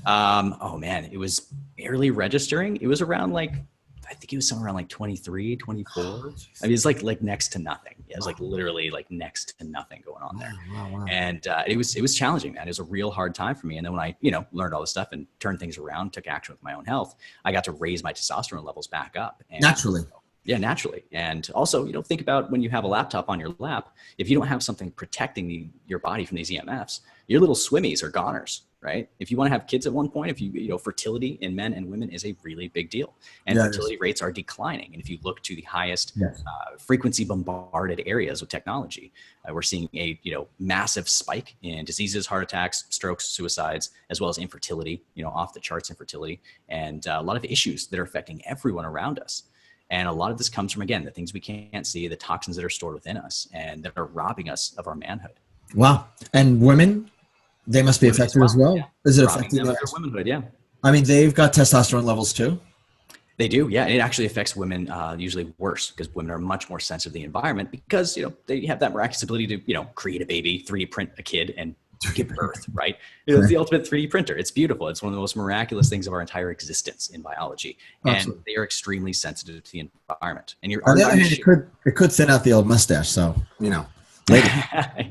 Oh man, it was barely registering. It was around I think it was somewhere around 23, 24. I mean, it's like next to nothing. It was literally next to nothing going on there. Wow. And it was challenging, man. It was a real hard time for me. And then when I, learned all this stuff and turned things around, took action with my own health, I got to raise my testosterone levels back up. And naturally. Yeah, naturally. And also, think about when you have a laptop on your lap, if you don't have something protecting your body from these EMFs, your little swimmies are goners, right? If you want to have kids at one point, fertility in men and women is a really big deal. And fertility rates are declining. And if you look to the highest frequency bombarded areas with technology, we're seeing a, massive spike in diseases, heart attacks, strokes, suicides, as well as infertility, off the charts infertility, and a lot of issues that are affecting everyone around us. And a lot of this comes from, again, the things we can't see, the toxins that are stored within us and that are robbing us of our manhood. Wow. And women, they must be affected as well. Yeah. Is it Robbing affecting them of their womanhood? Yeah. I mean, they've got testosterone levels too. They do, yeah. And it actually affects women usually worse because women are much more sensitive to the environment because, you know, they have that miraculous ability to, you know, create a baby, 3D print a kid and give birth, right? You know, it's the ultimate 3D printer. It's beautiful. It's one of the most miraculous things of our entire existence in biology. Absolutely. And they are extremely sensitive to the environment. And you're, on the other hand, it could thin out the old mustache. So, you know. Lady,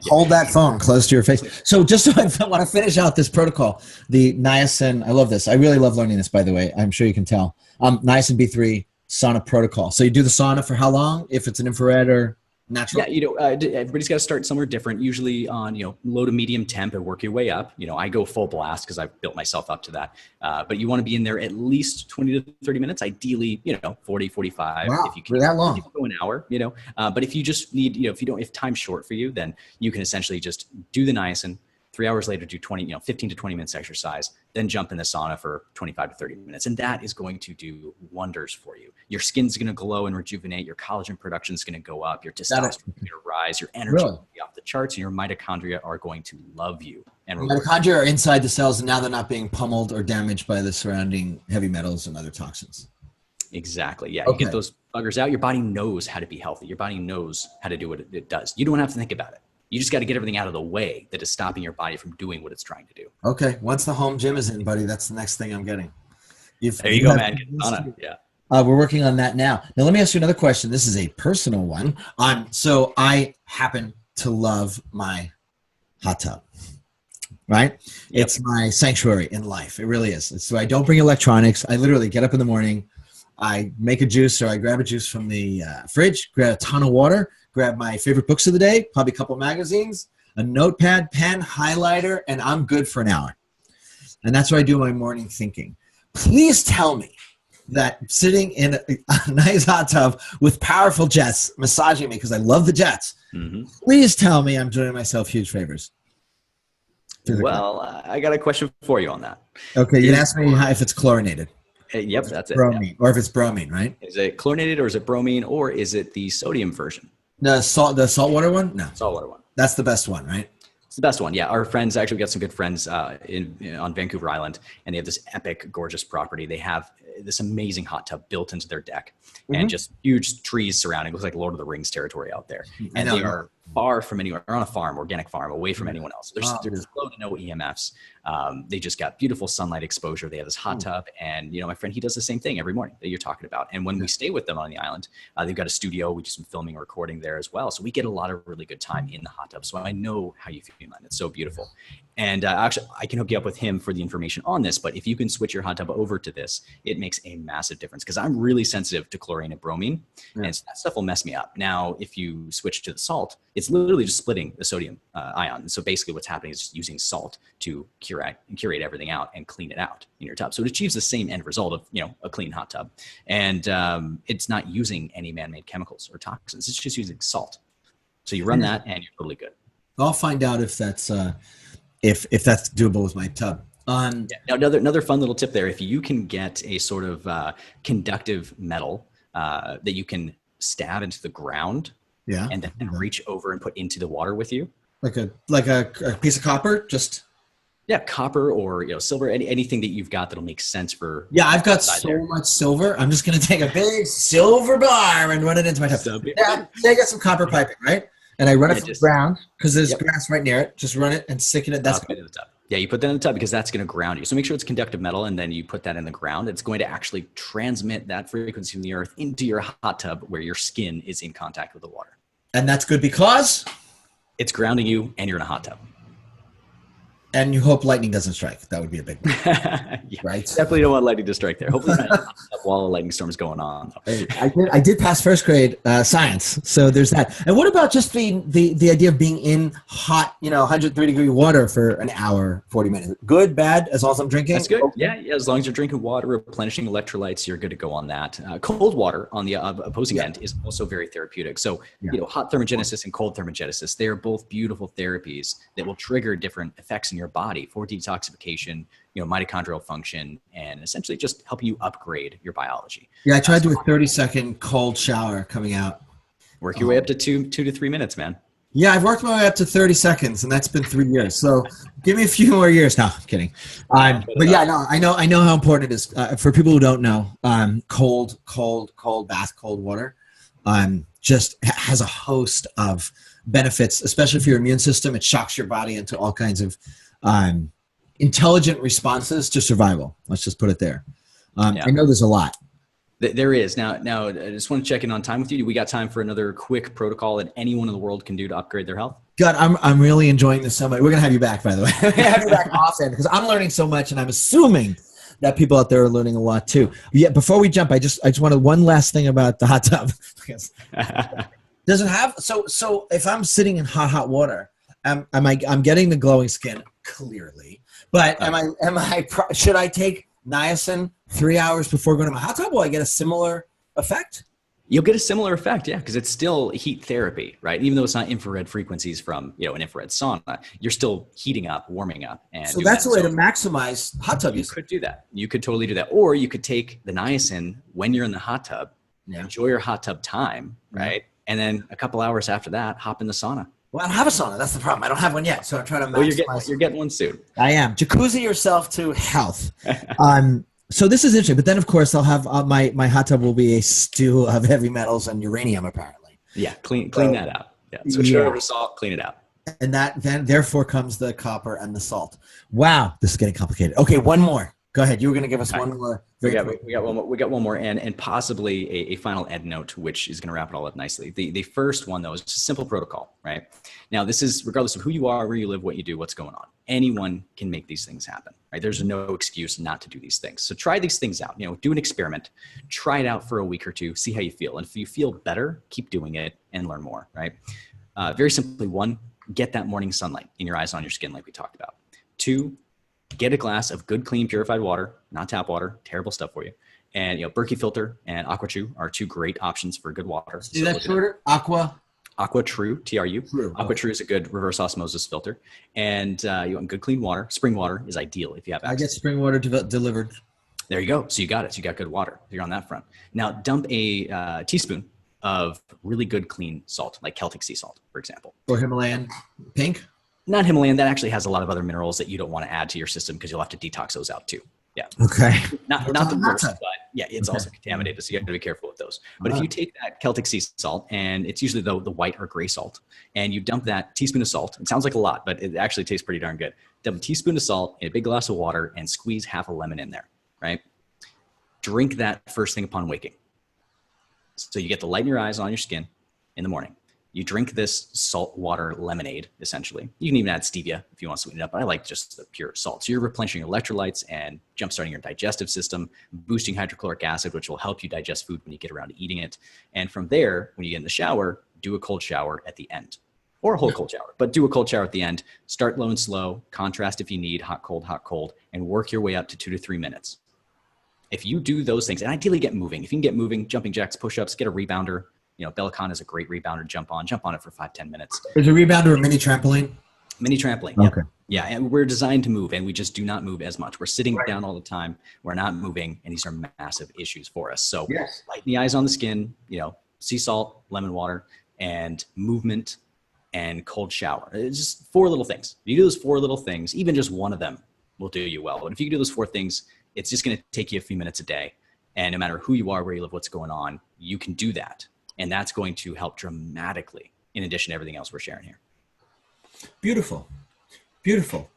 hold that phone close to your face. So just so I want to finish out this protocol, the niacin, I love this. I really love learning this, by the way. I'm sure you can tell. Niacin B3 sauna protocol. So you do the sauna for how long? If it's an infrared or natural? Yeah, you know, everybody's got to start somewhere different, usually on, you know, low to medium temp and work your way up. You know, I go full blast because I've built myself up to that. But you want to be in there at least 20 to 30 minutes, ideally, you know, 40, 45. Wow, if you can, that long. People go an hour, you know, but if you just need, you know, if time's short for you, then you can essentially just do the niacin. 3 hours later, do 15 to 20 minutes exercise, then jump in the sauna for 25 to 30 minutes. And that is going to do wonders for you. Your skin's going to glow and rejuvenate. Your collagen production is going to go up. Your testosterone is going to rise. Your energy will be off the charts, and your mitochondria are going to love you. And mitochondria are inside the cells, and now they're not being pummeled or damaged by the surrounding heavy metals and other toxins. Exactly. Yeah. Okay. You get those buggers out. Your body knows how to be healthy. Your body knows how to do what it does. You don't have to think about it. You just got to get everything out of the way that is stopping your body from doing what it's trying to do. Okay. Once the home gym is in, buddy, that's the next thing I'm getting. There you go, man. Yeah. We're working on that now. Now, let me ask you another question. This is a personal one. So I happen to love my hot tub, right? Yep. It's my sanctuary in life. It really is. So I don't bring electronics. I literally get up in the morning. I make a juice, or I grab a juice from the fridge, grab a ton of water, grab my favorite books of the day, probably a couple magazines, a notepad, pen, highlighter, and I'm good for an hour. And that's where I do my morning thinking. Please tell me that sitting in a nice hot tub with powerful jets massaging me, because I love the jets, please tell me I'm doing myself huge favors. Well, I got a question for you on that. Okay, you asked me if it's chlorinated. Yep, that's bromine, it. Yeah. Or if it's bromine, right? Is it chlorinated or is it bromine or is it the sodium version? The saltwater one? No. Saltwater one. That's the best one, right? It's the best one. Yeah. Our friends, actually, we got some good friends on Vancouver Island, and they have this epic, gorgeous property. They have this amazing hot tub built into their deck and just huge trees surrounding. It looks like Lord of the Rings territory out there. And they are far from anywhere. They're on a farm, organic farm, away from anyone else. There's low to no EMFs. They just got beautiful sunlight exposure. They have this hot tub, and you know, my friend, he does the same thing every morning that you're talking about. And when we stay with them on the island, they've got a studio. We do some filming and recording there as well. So we get a lot of really good time in the hot tub. So I know how you feel, man. It's so beautiful. And actually, I can hook you up with him for the information on this. But if you can switch your hot tub over to this, it makes a massive difference, because I'm really sensitive to chlorine and bromine, and so that stuff will mess me up. Now, if you switch to the salt, it's literally just splitting the sodium ion. So basically what's happening is just using salt to curate everything out and clean it out in your tub. So it achieves the same end result of, you know, a clean hot tub. And it's not using any man-made chemicals or toxins. It's just using salt. So you run that and you're totally good. I'll find out if that's if that's doable with my tub. Now, another fun little tip there, if you can get a sort of conductive metal that you can stab into the ground, and then reach over and put into the water with you, like a piece of copper, just copper or, you know, silver, anything that you've got that'll make sense for. Yeah, I've got so much silver. I'm just gonna take a big silver bar and run it into my tub. I got some copper piping, right? And I run it from the ground because there's grass right near it. Just run it and stick it. That's good. Yeah, you put that in the tub because that's going to ground you. So make sure it's conductive metal, and then you put that in the ground. It's going to actually transmit that frequency from the earth into your hot tub where your skin is in contact with the water. And that's good because it's grounding you and you're in a hot tub. And you hope lightning doesn't strike. That would be a big one. Right? Definitely don't want lightning to strike there. Hopefully not while a lightning storm is going on. I did pass first grade science, so there's that. And what about just the idea of being in hot, 103-degree water for an hour, 40 minutes? Good, bad, as long as I'm drinking? That's good. Yeah, as long as you're drinking water, replenishing electrolytes, you're good to go on that. Cold water on the opposing end is also very therapeutic. So, hot thermogenesis and cold thermogenesis, they are both beautiful therapies that will trigger different effects in your your body for detoxification, mitochondrial function, and essentially just helping you upgrade your biology. Yeah, I tried to do a 30-second cold shower coming out. Work your way up to 2 to 3 minutes, man. Yeah, I've worked my way up to 30 seconds, and that's been 3 years. So give me a few more years. No, I'm kidding. But yeah, no, I know how important it is. For people who don't know, cold bath, cold water, just has a host of benefits, especially for your immune system. It shocks your body into all kinds of intelligent responses to survival. Let's just put it there. I know there's a lot. There is. Now, I just want to check in on time with you. We got time for another quick protocol that anyone in the world can do to upgrade their health? God, I'm really enjoying this so much. We're going to have you back, by the way. We're going to have you back often because I'm learning so much, and I'm assuming that people out there are learning a lot too. Yeah, before we jump, I just wanted one last thing about the hot tub. Does it have so if I'm sitting in hot water, I'm getting the glowing skin clearly, but should I take niacin 3 hours before going to my hot tub? Will I get a similar effect? You'll get a similar effect, yeah, because it's still heat therapy, right? Even though it's not infrared frequencies from an infrared sauna, you're still heating up, warming up, and so that's a way to maximize hot tub use. You could do that. You could totally do that, or you could take the niacin when you're in the hot tub, enjoy your hot tub time, right? And then a couple hours after that, hop in the sauna. Well, I don't have a sauna. That's the problem. I don't have one yet, so I'm trying to maximize. Well, you're getting one soon. I am. Jacuzzi yourself to health. So this is interesting, but then of course I'll have my hot tub will be a stew of heavy metals and uranium, apparently. Yeah, clean that out. Yeah, switch it over to salt, clean it out. And that then therefore comes the copper and the salt. Wow, this is getting complicated. Okay, one more. Go ahead. You were going to give us one more. We got one more. We got one more, and possibly a final end note, which is going to wrap it all up nicely. The first one though is just a simple protocol, right? Now this is regardless of who you are, where you live, what you do, what's going on. Anyone can make these things happen, right? There's no excuse not to do these things. So try these things out. Do an experiment, try it out for a week or two, see how you feel, and if you feel better, keep doing it and learn more, right? Very simply, 1, get that morning sunlight in your eyes, on your skin, like we talked about. 2, get a glass of good, clean, purified water, not tap water, terrible stuff for you. And Berkey Filter and AquaTrue are 2 great options for good water. Do that shorter? AquaTrue, TRU. AquaTrue is a good reverse osmosis filter. And you want good, clean water. Spring water is ideal if you have access. I get spring water delivered. There you go. So you got it. So you got good water. You're on that front. Now dump a teaspoon of really good, clean salt, like Celtic sea salt, for example. Or Himalayan pink? Not Himalayan. That actually has a lot of other minerals that you don't want to add to your system because you'll have to detox those out too. Yeah. Okay. Not the worst, but yeah, it's also contaminated. So you have to be careful with those. But if you take that Celtic sea salt, and it's usually the white or gray salt, and you dump that teaspoon of salt, it sounds like a lot, but it actually tastes pretty darn good. Dump a teaspoon of salt in a big glass of water and squeeze half a lemon in there, right? Drink that first thing upon waking. So you get the light in your eyes, on your skin in the morning. You drink this salt water lemonade, essentially. You can even add stevia if you want to sweeten it up, but I like just the pure salt. So you're replenishing your electrolytes and jumpstarting your digestive system, boosting hydrochloric acid, which will help you digest food when you get around to eating it. And from there, when you get in the shower, do a cold shower at the end. Or a whole cold shower, but do a cold shower at the end. Start low and slow, contrast if you need, hot, cold, and work your way up to 2 to 3 minutes. If you do those things, and ideally get moving. If you can get moving, jumping jacks, push-ups, get a rebounder. Bellicon is a great rebounder. Jump on it for 5-10 minutes. Is a rebounder a mini trampoline? Mini trampoline. Okay. Yeah, and we're designed to move, and we just do not move as much. We're sitting down all the time. We're not moving, and these are massive issues for us. So lighten the eyes on the skin, sea salt, lemon water, and movement and cold shower. It's just 4 little things. If you do those 4 little things, even just one of them will do you well. But if you can do those 4 things, it's just going to take you a few minutes a day. And no matter who you are, where you live, what's going on, you can do that. And that's going to help dramatically in addition to everything else we're sharing here. Beautiful.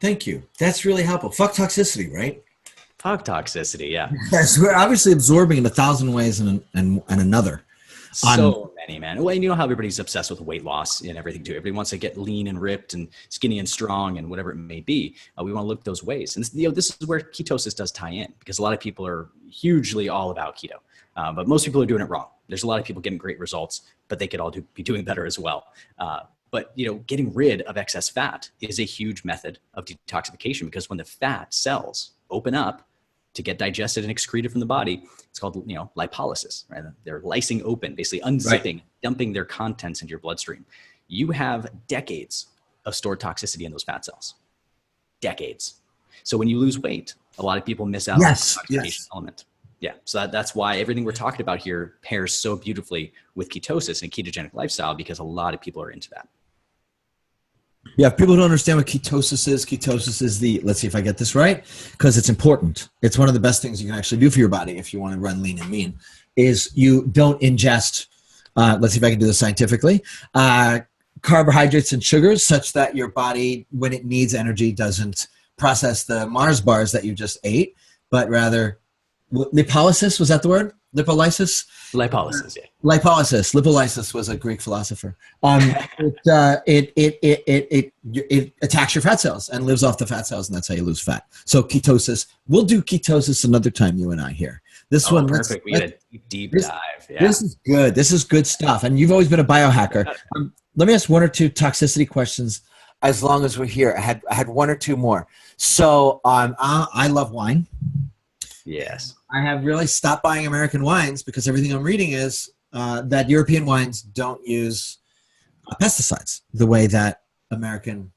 Thank you. That's really helpful. Fuck toxicity, right? Fuck toxicity, yeah. Yes, we're obviously absorbing in 1,000 ways and another. So many, man. Well, you know how everybody's obsessed with weight loss and everything too. Everybody wants to get lean and ripped and skinny and strong and whatever it may be. We want to look those ways. And this is where ketosis does tie in, because a lot of people are hugely all about keto. But most people are doing it wrong. There's a lot of people getting great results, but they could all be doing better as well. But getting rid of excess fat is a huge method of detoxification, because when the fat cells open up to get digested and excreted from the body, it's called lipolysis. Right? They're lysing open, basically unzipping, dumping their contents into your bloodstream. You have decades of stored toxicity in those fat cells. decades. So when you lose weight, a lot of people miss out on the detoxification element. Yeah. So that's why everything we're talking about here pairs so beautifully with ketosis and a ketogenic lifestyle, because a lot of people are into that. Yeah, if people don't understand what ketosis is the, let's see if I get this right, because it's important. It's one of the best things you can actually do for your body if you want to run lean and mean, is you don't ingest, let's see if I can do this scientifically, carbohydrates and sugars such that your body, when it needs energy, doesn't process the Mars bars that you just ate, but rather lipolysis, was that the word? Lipolysis? Lipolysis, yeah. Lipolysis was a Greek philosopher. It attacks your fat cells and lives off the fat cells, and that's how you lose fat. So ketosis, we'll do ketosis another time, you and I here. This one, perfect. We had a deep dive. Yeah. This is good. This is good stuff. And you've always been a biohacker. Let me ask one or two toxicity questions as long as we're here. I had one or two more. So I love wine. Yes. I have really stopped buying American wines because everything I'm reading is that European wines don't use pesticides the way that American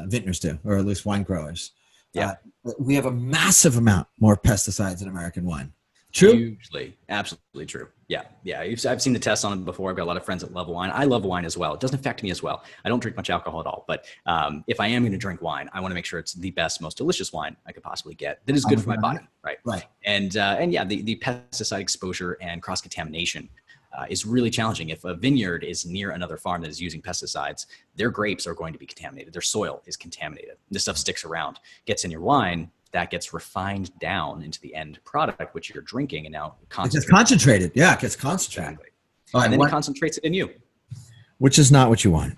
vintners do, or at least wine growers. Yeah. We have a massive amount more pesticides in American wine. True? Hugely. Absolutely true. Yeah. Yeah. I've seen the tests on it before. I've got a lot of friends that love wine. I love wine as well. It doesn't affect me as well. I don't drink much alcohol at all. But if I am going to drink wine, I want to make sure it's the best, most delicious wine I could possibly get that is good for my body. Right. Right. And yeah, the pesticide exposure and cross-contamination is really challenging. If a vineyard is near another farm that is using pesticides, their grapes are going to be contaminated. Their soil is contaminated. This stuff sticks around, gets in your wine, that gets refined down into the end product, which you're drinking, and now it gets concentrated. Yeah, it gets concentrated. Exactly. And then it concentrates it in you. Which is not what you want.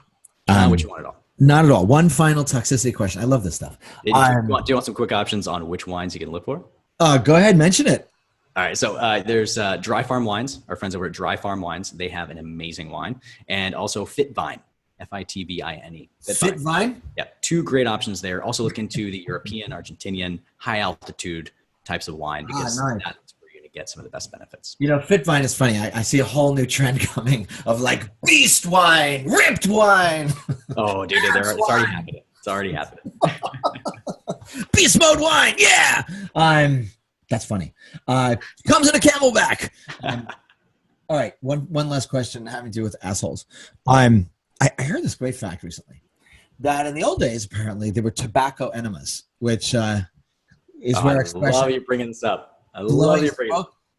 Not what you want at all. Not at all. One final toxicity question. I love this stuff. Do you want some quick options on which wines you can look for? Go ahead, mention it. All right, so there's Dry Farm Wines. Our friends over at Dry Farm Wines, they have an amazing wine. And also Fitvine, Fitvine. Fitvine? Yeah, two great options there. Also look into the European, Argentinian, high altitude types of wine, because nice. That's where you're going to get some of the best benefits. You know, Fitvine is funny. I see a whole new trend coming of like beast wine, ripped wine. Oh, dude, it's already happening. It's already happening. Beast mode wine, yeah. That's funny. Comes in a Camelback. All right, one last question having to do with assholes. I heard this great fact recently that in the old days, apparently, there were tobacco enemas, which is where expression. I love you bringing this up.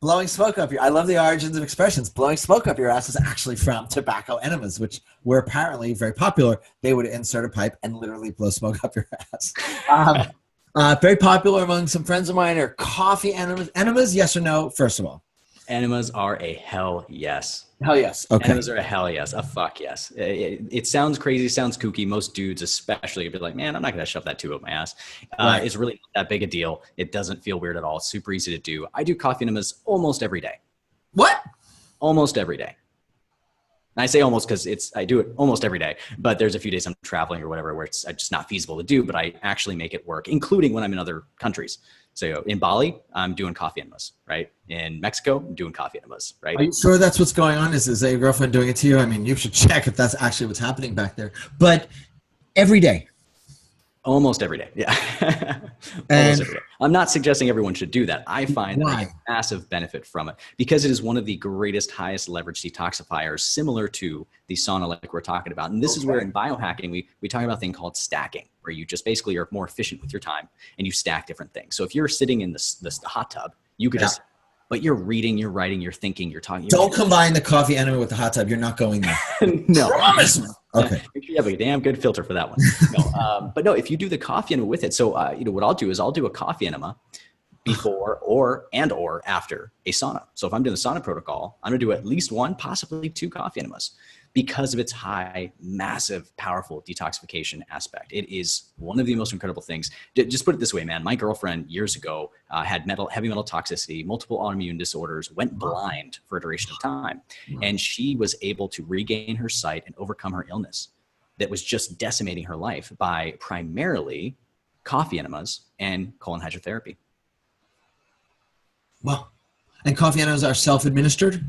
Blowing smoke up your. I love the origins of expressions. Blowing smoke up your ass is actually from tobacco enemas, which were apparently very popular. They would insert a pipe and literally blow smoke up your ass. Very popular among some friends of mine are coffee enemas. Enemas, yes or no? First of all, enemas are a hell yes. Hell yes. Okay. Enemas are a hell yes. A fuck yes. It sounds crazy, sounds kooky. Most dudes, especially, would be like, man, I'm not going to shove that tube up my ass. Right. It's really not that big a deal. It doesn't feel weird at all. It's super easy to do. I do coffee enemas almost every day. What? Almost every day. And I say almost because I do it almost every day, but there's a few days I'm traveling or whatever where it's just not feasible to do, but I actually make it work, including when I'm in other countries. So in Bali, I'm doing coffee enemas, right? In Mexico, I'm doing coffee enemas, right? Are you sure that's what's going on? Is that your girlfriend doing it to you? I mean, you should check if that's actually what's happening back there. But every day. Almost every day, yeah. Almost every day. I'm not suggesting everyone should do that. I find that I get massive benefit from it because it is one of the greatest, highest leverage detoxifiers, similar to the sauna like we're talking about. And this is where in biohacking, we talk about a thing called stacking, where you just basically are more efficient with your time and you stack different things. So if you're sitting in the hot tub, you could just, but you're reading, you're writing, you're thinking, you're talking. Don't combine the coffee enema with the hot tub. You're not going there. No. Promise me. Okay. You have a damn good filter for that one. No, but no, if you do the coffee enema with it, so what I'll do is I'll do a coffee enema before or after a sauna. So if I'm doing the sauna protocol, I'm gonna do at least one, possibly two coffee enemas because of its high, massive, powerful detoxification aspect. It is one of the most incredible things. Just put it this way, man. My girlfriend years ago had heavy metal toxicity, multiple autoimmune disorders, went blind for a duration of time. And she was able to regain her sight and overcome her illness that was just decimating her life by primarily coffee enemas and colon hydrotherapy. Wow. And coffee enemas are self-administered?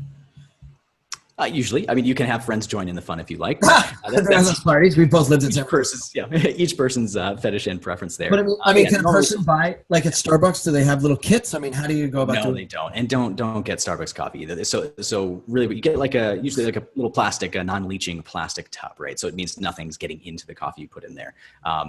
Usually, I mean, you can have friends join in the fun if you like. That's parties. We both lived in San Francisco. Yeah, each person's fetish and preference there. But I mean, can a person buy, like at Starbucks? Do they have little kits? I mean, how do you go about? No, they don't, and don't get Starbucks coffee either. So really, you get usually like a little plastic, a non-leaching plastic tub, right? So it means nothing's getting into the coffee you put in there.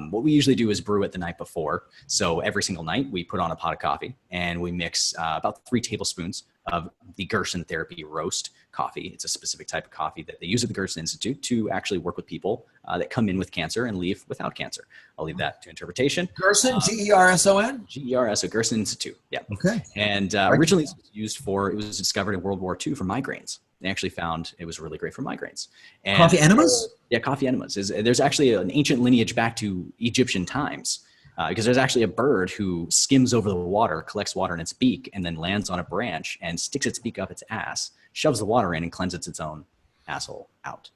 What we usually do is brew it the night before. So every single night we put on a pot of coffee and we mix about 3 tablespoons of the Gerson therapy roast coffee. It's a specific type of coffee that they use at the Gerson Institute to actually work with people that come in with cancer and leave without cancer. I'll leave that to interpretation. Gerson, Gerson? Gerson, Gerson Institute. Yeah. Okay. And originally it was discovered in World War II for migraines. They actually found it was really great for migraines. And coffee enemas? Yeah, coffee enemas. There's actually an ancient lineage back to Egyptian times. Because there's actually a bird who skims over the water, collects water in its beak, and then lands on a branch and sticks its beak up its ass, shoves the water in, and cleanses its own asshole out.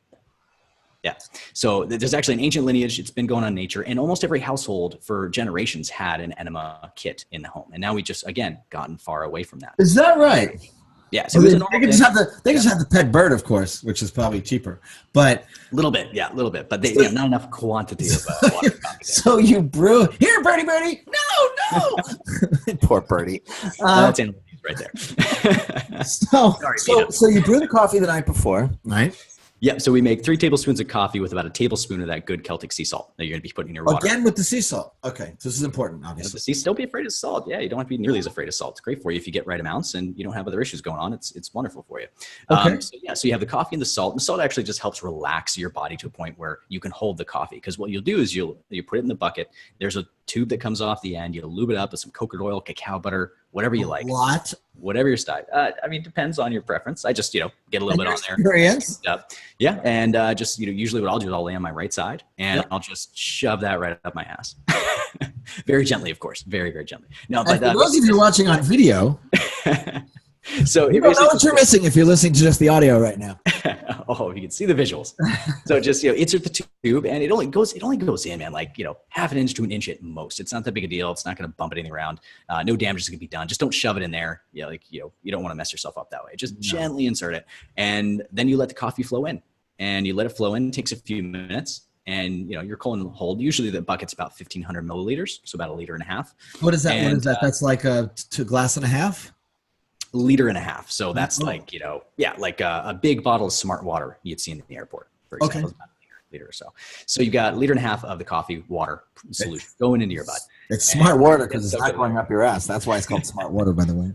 Yeah. So there's actually an ancient lineage. It's been going on in nature, and almost every household for generations had an enema kit in the home. And now we just, again, gotten far away from that. Is that right? Yeah, so they can just have the pet bird, of course, which is probably cheaper, but a little bit, but they not enough quantity of water. So you brew here, birdie. No, poor birdie. That's animal abuse right there. So you brew the coffee the night before, right? Yeah, so we make 3 tablespoons of coffee with about a tablespoon of that good Celtic sea salt that you're going to be putting in your water. Again with the sea salt. Okay, so this is important, obviously. Don't be afraid of salt. Yeah, you don't have to be nearly as afraid of salt. It's great for you if you get right amounts and you don't have other issues going on. It's wonderful for you. Okay. So you have the coffee and the salt. And the salt actually just helps relax your body to a point where you can hold the coffee. Because what you'll do is you put it in the bucket. There's a tube that comes off the end. You lube it up with some coconut oil, cacao butter, whatever you like. What? Whatever your style. I mean, depends on your preference. I just, get a little bit on there. Experience. Yeah. And just, usually what I'll do is I'll lay on my right side and I'll just shove that right up my ass. Very gently, of course. Very, very gently. No, but for those of you watching on video, so you don't know what you're missing if you're listening to just the audio right now. Oh, you can see the visuals. So just, insert the tube and it only goes in, man, like, half an inch to an inch at most. It's not that big a deal. It's not going to bump anything around. No damage is going to be done. Just don't shove it in there. You don't want to mess yourself up that way. Just gently insert it. And then you let the coffee flow in and you let it flow in. It takes a few minutes. And you're calling the hold. Usually the bucket's about 1,500 milliliters, so about 1.5 liters. What is that? What is that? That's like a glass and a half. 1.5 liters. So that's like a big bottle of smart water you'd see in the airport, for example. Okay. About a liter or so. So you've got 1.5 liters of the coffee water solution going into your butt. It's smart water because it's not going up your ass. That's why it's called smart water, by the way.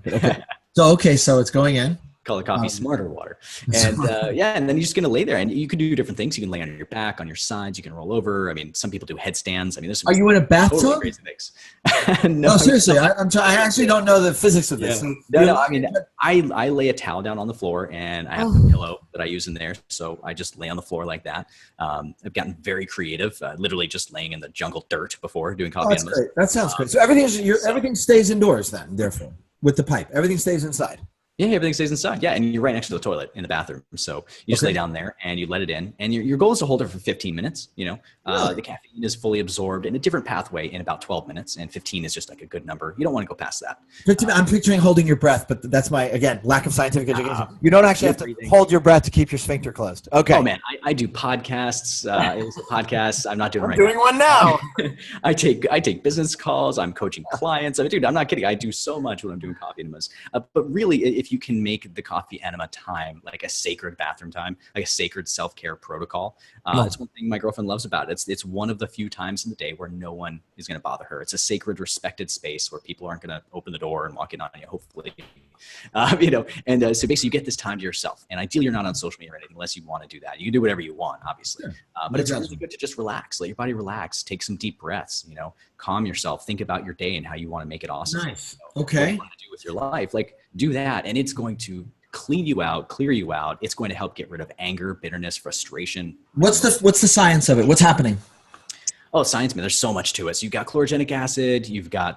Okay. So it's going in. Call it coffee smarter water. And and then you're just going to lay there and you can do different things. You can lay on your back, on your sides, you can roll over. I mean, some people do headstands. I mean, are you in a bathtub? Totally crazy things. No, seriously, I actually don't know the physics of this. Yeah. No, I mean, I lay a towel down on the floor and I have a pillow that I use in there. So I just lay on the floor like that. I've gotten very creative, literally just laying in the jungle dirt before doing coffee. That's great. That sounds great. So everything stays indoors then, therefore, with the pipe. Everything stays inside. Yeah, everything stays inside. Yeah, and you're right next to the toilet in the bathroom. So you just lay down there and you let it in. And your goal is to hold it for 15 minutes. The caffeine is fully absorbed in a different pathway in about 12 minutes. And 15 is just like a good number. You don't want to go past that. I'm picturing holding your breath, but that's my, again, lack of scientific education. You don't actually have to hold your breath to keep your sphincter closed. Okay. Oh, man, I do podcasts. Podcasts. I'm not doing I'm doing one now. I take business calls. I'm coaching clients. I mean, dude, I'm not kidding. I do so much when I'm doing coffee enemas. But really, if you can make the coffee enema time like a sacred bathroom time, like a sacred self-care protocol, that's one thing my girlfriend loves about it. It's one of the few times in the day where no one is going to bother her. It's a sacred, respected space where people aren't going to open the door and walk in on you, hopefully. So basically you get this time to yourself. And ideally you're not on social media or anything unless you want to do that. You can do whatever you want, obviously. Sure. But it's really good to just relax, let your body relax, take some deep breaths, calm yourself, think about your day and how you want to make it awesome. Nice. Okay. What you want to do with your life, like do that. And it's going to clean you out, clear you out. It's going to help get rid of anger, bitterness, frustration. What's the science of it? What's happening? Oh, science, man, there's so much to it. So you've got chlorogenic acid, you've got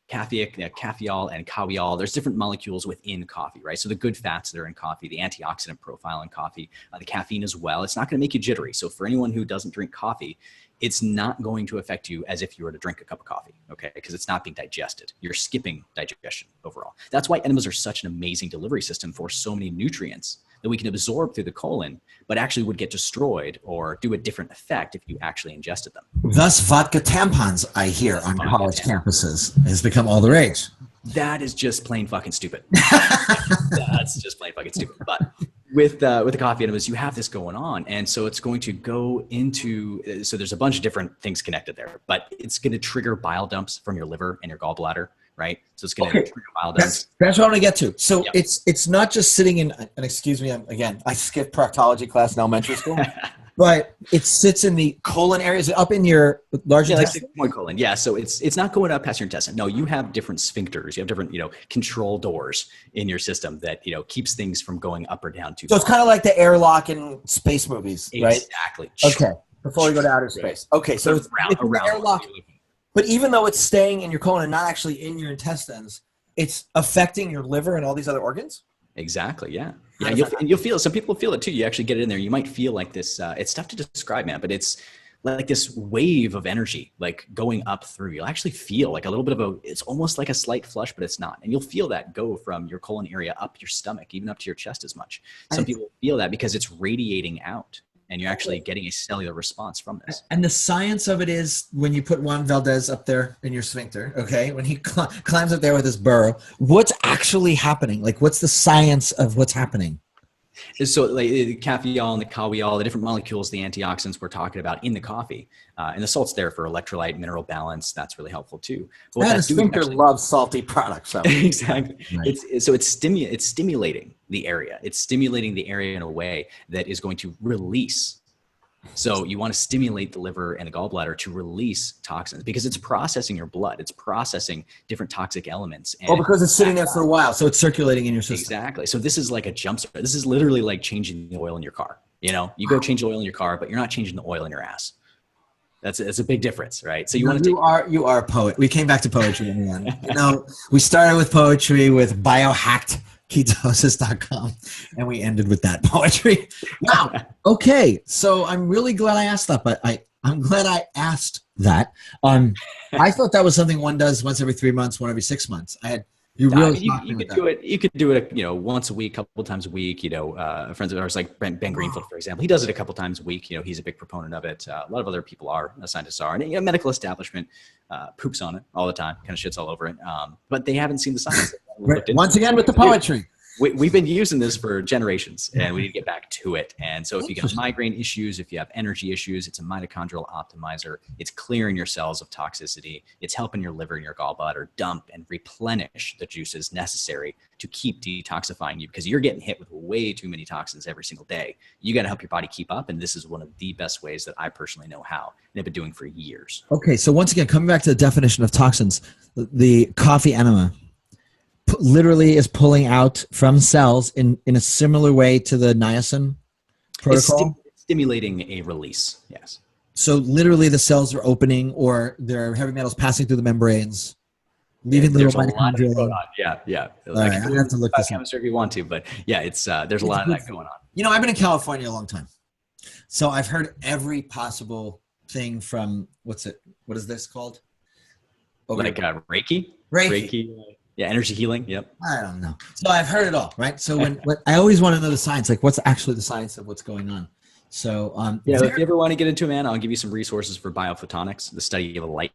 caffeol and kawiol. There's different molecules within coffee, right? So the good fats that are in coffee, the antioxidant profile in coffee, the caffeine as well. It's not going to make you jittery. So for anyone who doesn't drink coffee, it's not going to affect you as if you were to drink a cup of coffee, okay? Because it's not being digested. You're skipping digestion overall. That's why enemas are such an amazing delivery system for so many nutrients that we can absorb through the colon, but actually would get destroyed or do a different effect if you actually ingested them. Thus, vodka tampons, I hear, on college campuses has become all the rage. That is just plain fucking stupid. That's just plain fucking stupid. But with the coffee enemas, you have this going on. And so it's going to go into, so there's a bunch of different things connected there, but it's going to trigger bile dumps from your liver and your gallbladder, right? So it's going to trigger bile dumps. That's what I want to get to. So it's not just sitting in, and excuse me, again, I skipped proctology class in elementary school. But it sits in the colon area. Is it up in your large intestine? Like colon. Yeah. So it's not going up past your intestine. No, you have different sphincters. You have different, control doors in your system that, keeps things from going up or down too far. So it's kind of like the airlock in space movies, right? Exactly. Okay. Before we go to outer space. Okay. So it's around the airlock. But even though it's staying in your colon and not actually in your intestines, it's affecting your liver and all these other organs? Exactly. Yeah. Yeah. You'll feel, some people feel it too. You actually get it in there. You might feel like this, it's tough to describe, man, but it's like this wave of energy, like going up through. You'll actually feel like a little bit of it's almost like a slight flush, but it's not. And you'll feel that go from your colon area up your stomach, even up to your chest as much. Some people feel that because it's radiating out. And you're actually getting a cellular response from this. And the science of it is when you put Juan Valdez up there in your sphincter, okay, when he climbs up there with his burrow, what's actually happening? Like, what's the science of what's happening? So like the caffeol and the kawiol, the different molecules, the antioxidants we're talking about in the coffee, and the salt's there for electrolyte, mineral balance. That's really helpful too. But what the sphincter loves salty products. So. Exactly. Right. It's stimulating the area. It's stimulating the area in a way that is going to release. So you want to stimulate the liver and the gallbladder to release toxins because it's processing your blood. It's processing different toxic elements. And because it's sitting there for a while. So it's circulating in your system. Exactly. So this is like a jump start. This is literally like changing the oil in your car. You go change the oil in your car, but you're not changing the oil in your ass. That's a big difference, right? So you are a poet. We came back to poetry in the end. We started with poetry with biohackedketosis.com, and we ended with that poetry. Wow. Okay. So I'm really glad I asked that, but I'm glad I asked that. I thought that was something one does once every 3 months, one every 6 months. You could do it. You could do it, once a week, couple times a week. Friends of ours like Ben Greenfield, for example, he does it a couple times a week. He's a big proponent of it. A lot of other people are, scientists are, and medical establishment poops on it all the time, kind of shits all over it. But they haven't seen the science. Once again with the poetry. We've been using this for generations, and we need to get back to it. And so if you get migraine issues, if you have energy issues, it's a mitochondrial optimizer. It's clearing your cells of toxicity. It's helping your liver and your gallbladder dump and replenish the juices necessary to keep detoxifying you because you're getting hit with way too many toxins every single day. You got to help your body keep up, and this is one of the best ways that I personally know how, and I've been doing for years. Okay, so once again, coming back to the definition of toxins, the coffee enema literally is pulling out from cells in a similar way to the niacin protocol? It's stimulating a release, yes. So literally the cells are opening or there are heavy metals passing through the membranes, leaving little mitochondria. Yeah. Right, I have to look this up. If you want to, but yeah, there's a lot of that going on. I've been in California a long time. So I've heard every possible thing from, what is this called? Reiki? Reiki. Yeah, energy healing. Yep. I don't know. So I've heard it all, right? So when I always want to know the science, like what's actually the science of what's going on. So if you ever want to get into it, man, I'll give you some resources for biophotonics, the study of light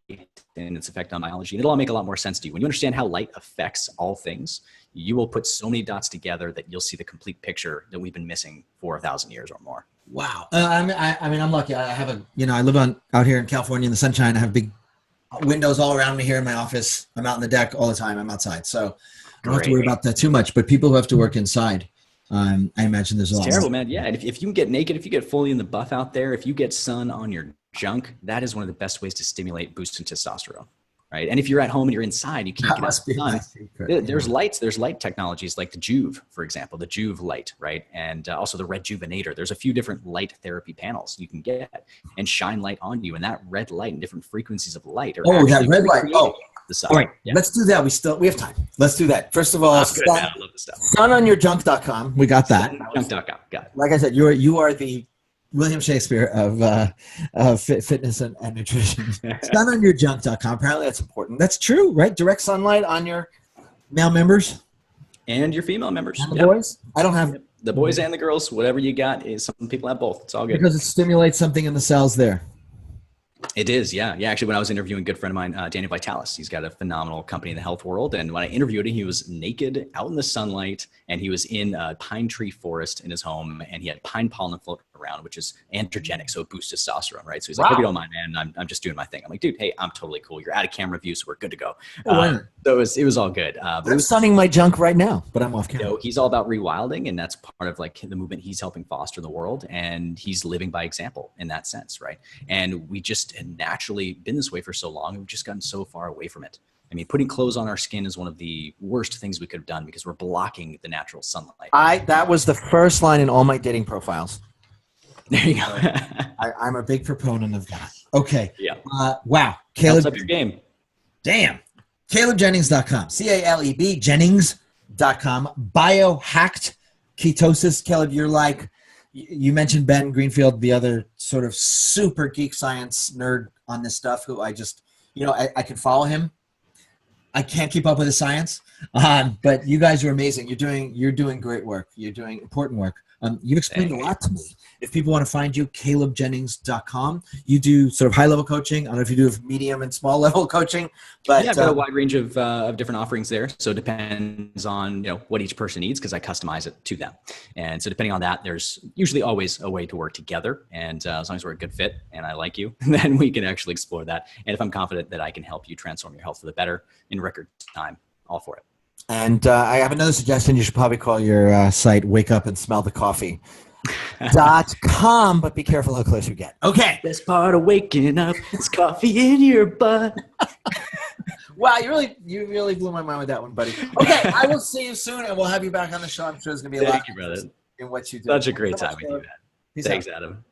and its effect on biology. And it'll all make a lot more sense to you. When you understand how light affects all things, you will put so many dots together that you'll see the complete picture that we've been missing for 1,000 years or more. Wow. I'm lucky. I have I live out here in California in the sunshine. I have big windows all around me here in my office. I'm out on the deck all the time. I'm outside. So I don't have to worry about that too much. But people who have to work inside, I imagine there's a lot. It's terrible, man. Yeah. And if you can get naked, if you get fully in the buff out there, if you get sun on your junk, that is one of the best ways to stimulate boosting testosterone. Right. And if you're at home and you're inside, you can't get out the sun. There's light technologies like the Juve, for example, the Juve light, right? And also the Rejuvenator. There's a few different light therapy panels you can get and shine light on you. And that red light and different frequencies of light are that red light. The sun. All right. Yeah. Let's do that. We have time. Let's do that. First of all, I love this stuff. sunonyourjunk.com. We got that. Junk.com. Got it. Like I said, you are the William Shakespeare of fitness and nutrition. Sunonyourjunk.com. Apparently that's important. That's true, right? Direct sunlight on your male members. And your female members. And the boys? I don't have... The boys and the girls, whatever you got. Is some people have both. It's all good. Because it stimulates something in the cells there. It is, yeah. Yeah, actually, when I was interviewing a good friend of mine, Daniel Vitalis, he's got a phenomenal company in the health world. And when I interviewed him, he was naked out in the sunlight, and he was in a pine tree forest in his home, and he had pine pollen floating around, which is androgenic, so it boosts testosterone, right? So he's like, hope you don't mind, man. I'm just doing my thing. I'm like, dude, hey, I'm totally cool. You're out of camera view, so we're good to go. So it was all good. I'm sunning my junk right now, but I'm off camera. You know, he's all about rewilding, and that's part of like the movement he's helping foster in the world, and he's living by example in that sense, right? And we just had naturally been this way for so long, we've just gotten so far away from it. I mean, putting clothes on our skin is one of the worst things we could have done because we're blocking the natural sunlight. That was the first line in all my dating profiles. There you go. I'm a big proponent of that. Okay. Yeah. Wow. Caleb, up your game. Damn. CalebJennings.com. CALEB Jennings.com. Biohacked ketosis. Caleb, you're like, you mentioned Ben Greenfield, the other sort of super geek science nerd on this stuff, who I just, I can follow him. I can't keep up with the science, but you guys are amazing. You're doing great work. You're doing important work. You've explained a lot to me. If people want to find you, CalebJennings.com. You do sort of high-level coaching. I don't know if you do medium and small-level coaching, but yeah, I've got a wide range of different offerings there. So it depends on what each person needs because I customize it to them. And so depending on that, there's usually always a way to work together. And as long as we're a good fit and I like you, then we can actually explore that. And if I'm confident that I can help you transform your health for the better in record time, all for it. And I have another suggestion. You should probably call your site Wake Up and Smell the Coffee.com, but be careful how close you get. Okay. Best part of waking up is coffee in your butt. Wow, you really blew my mind with that one, buddy. Okay, I will see you soon, and we'll have you back on the show. I'm sure there's going to be a lot brother. in what you do. Such a great time with you, man. Thanks, Adam.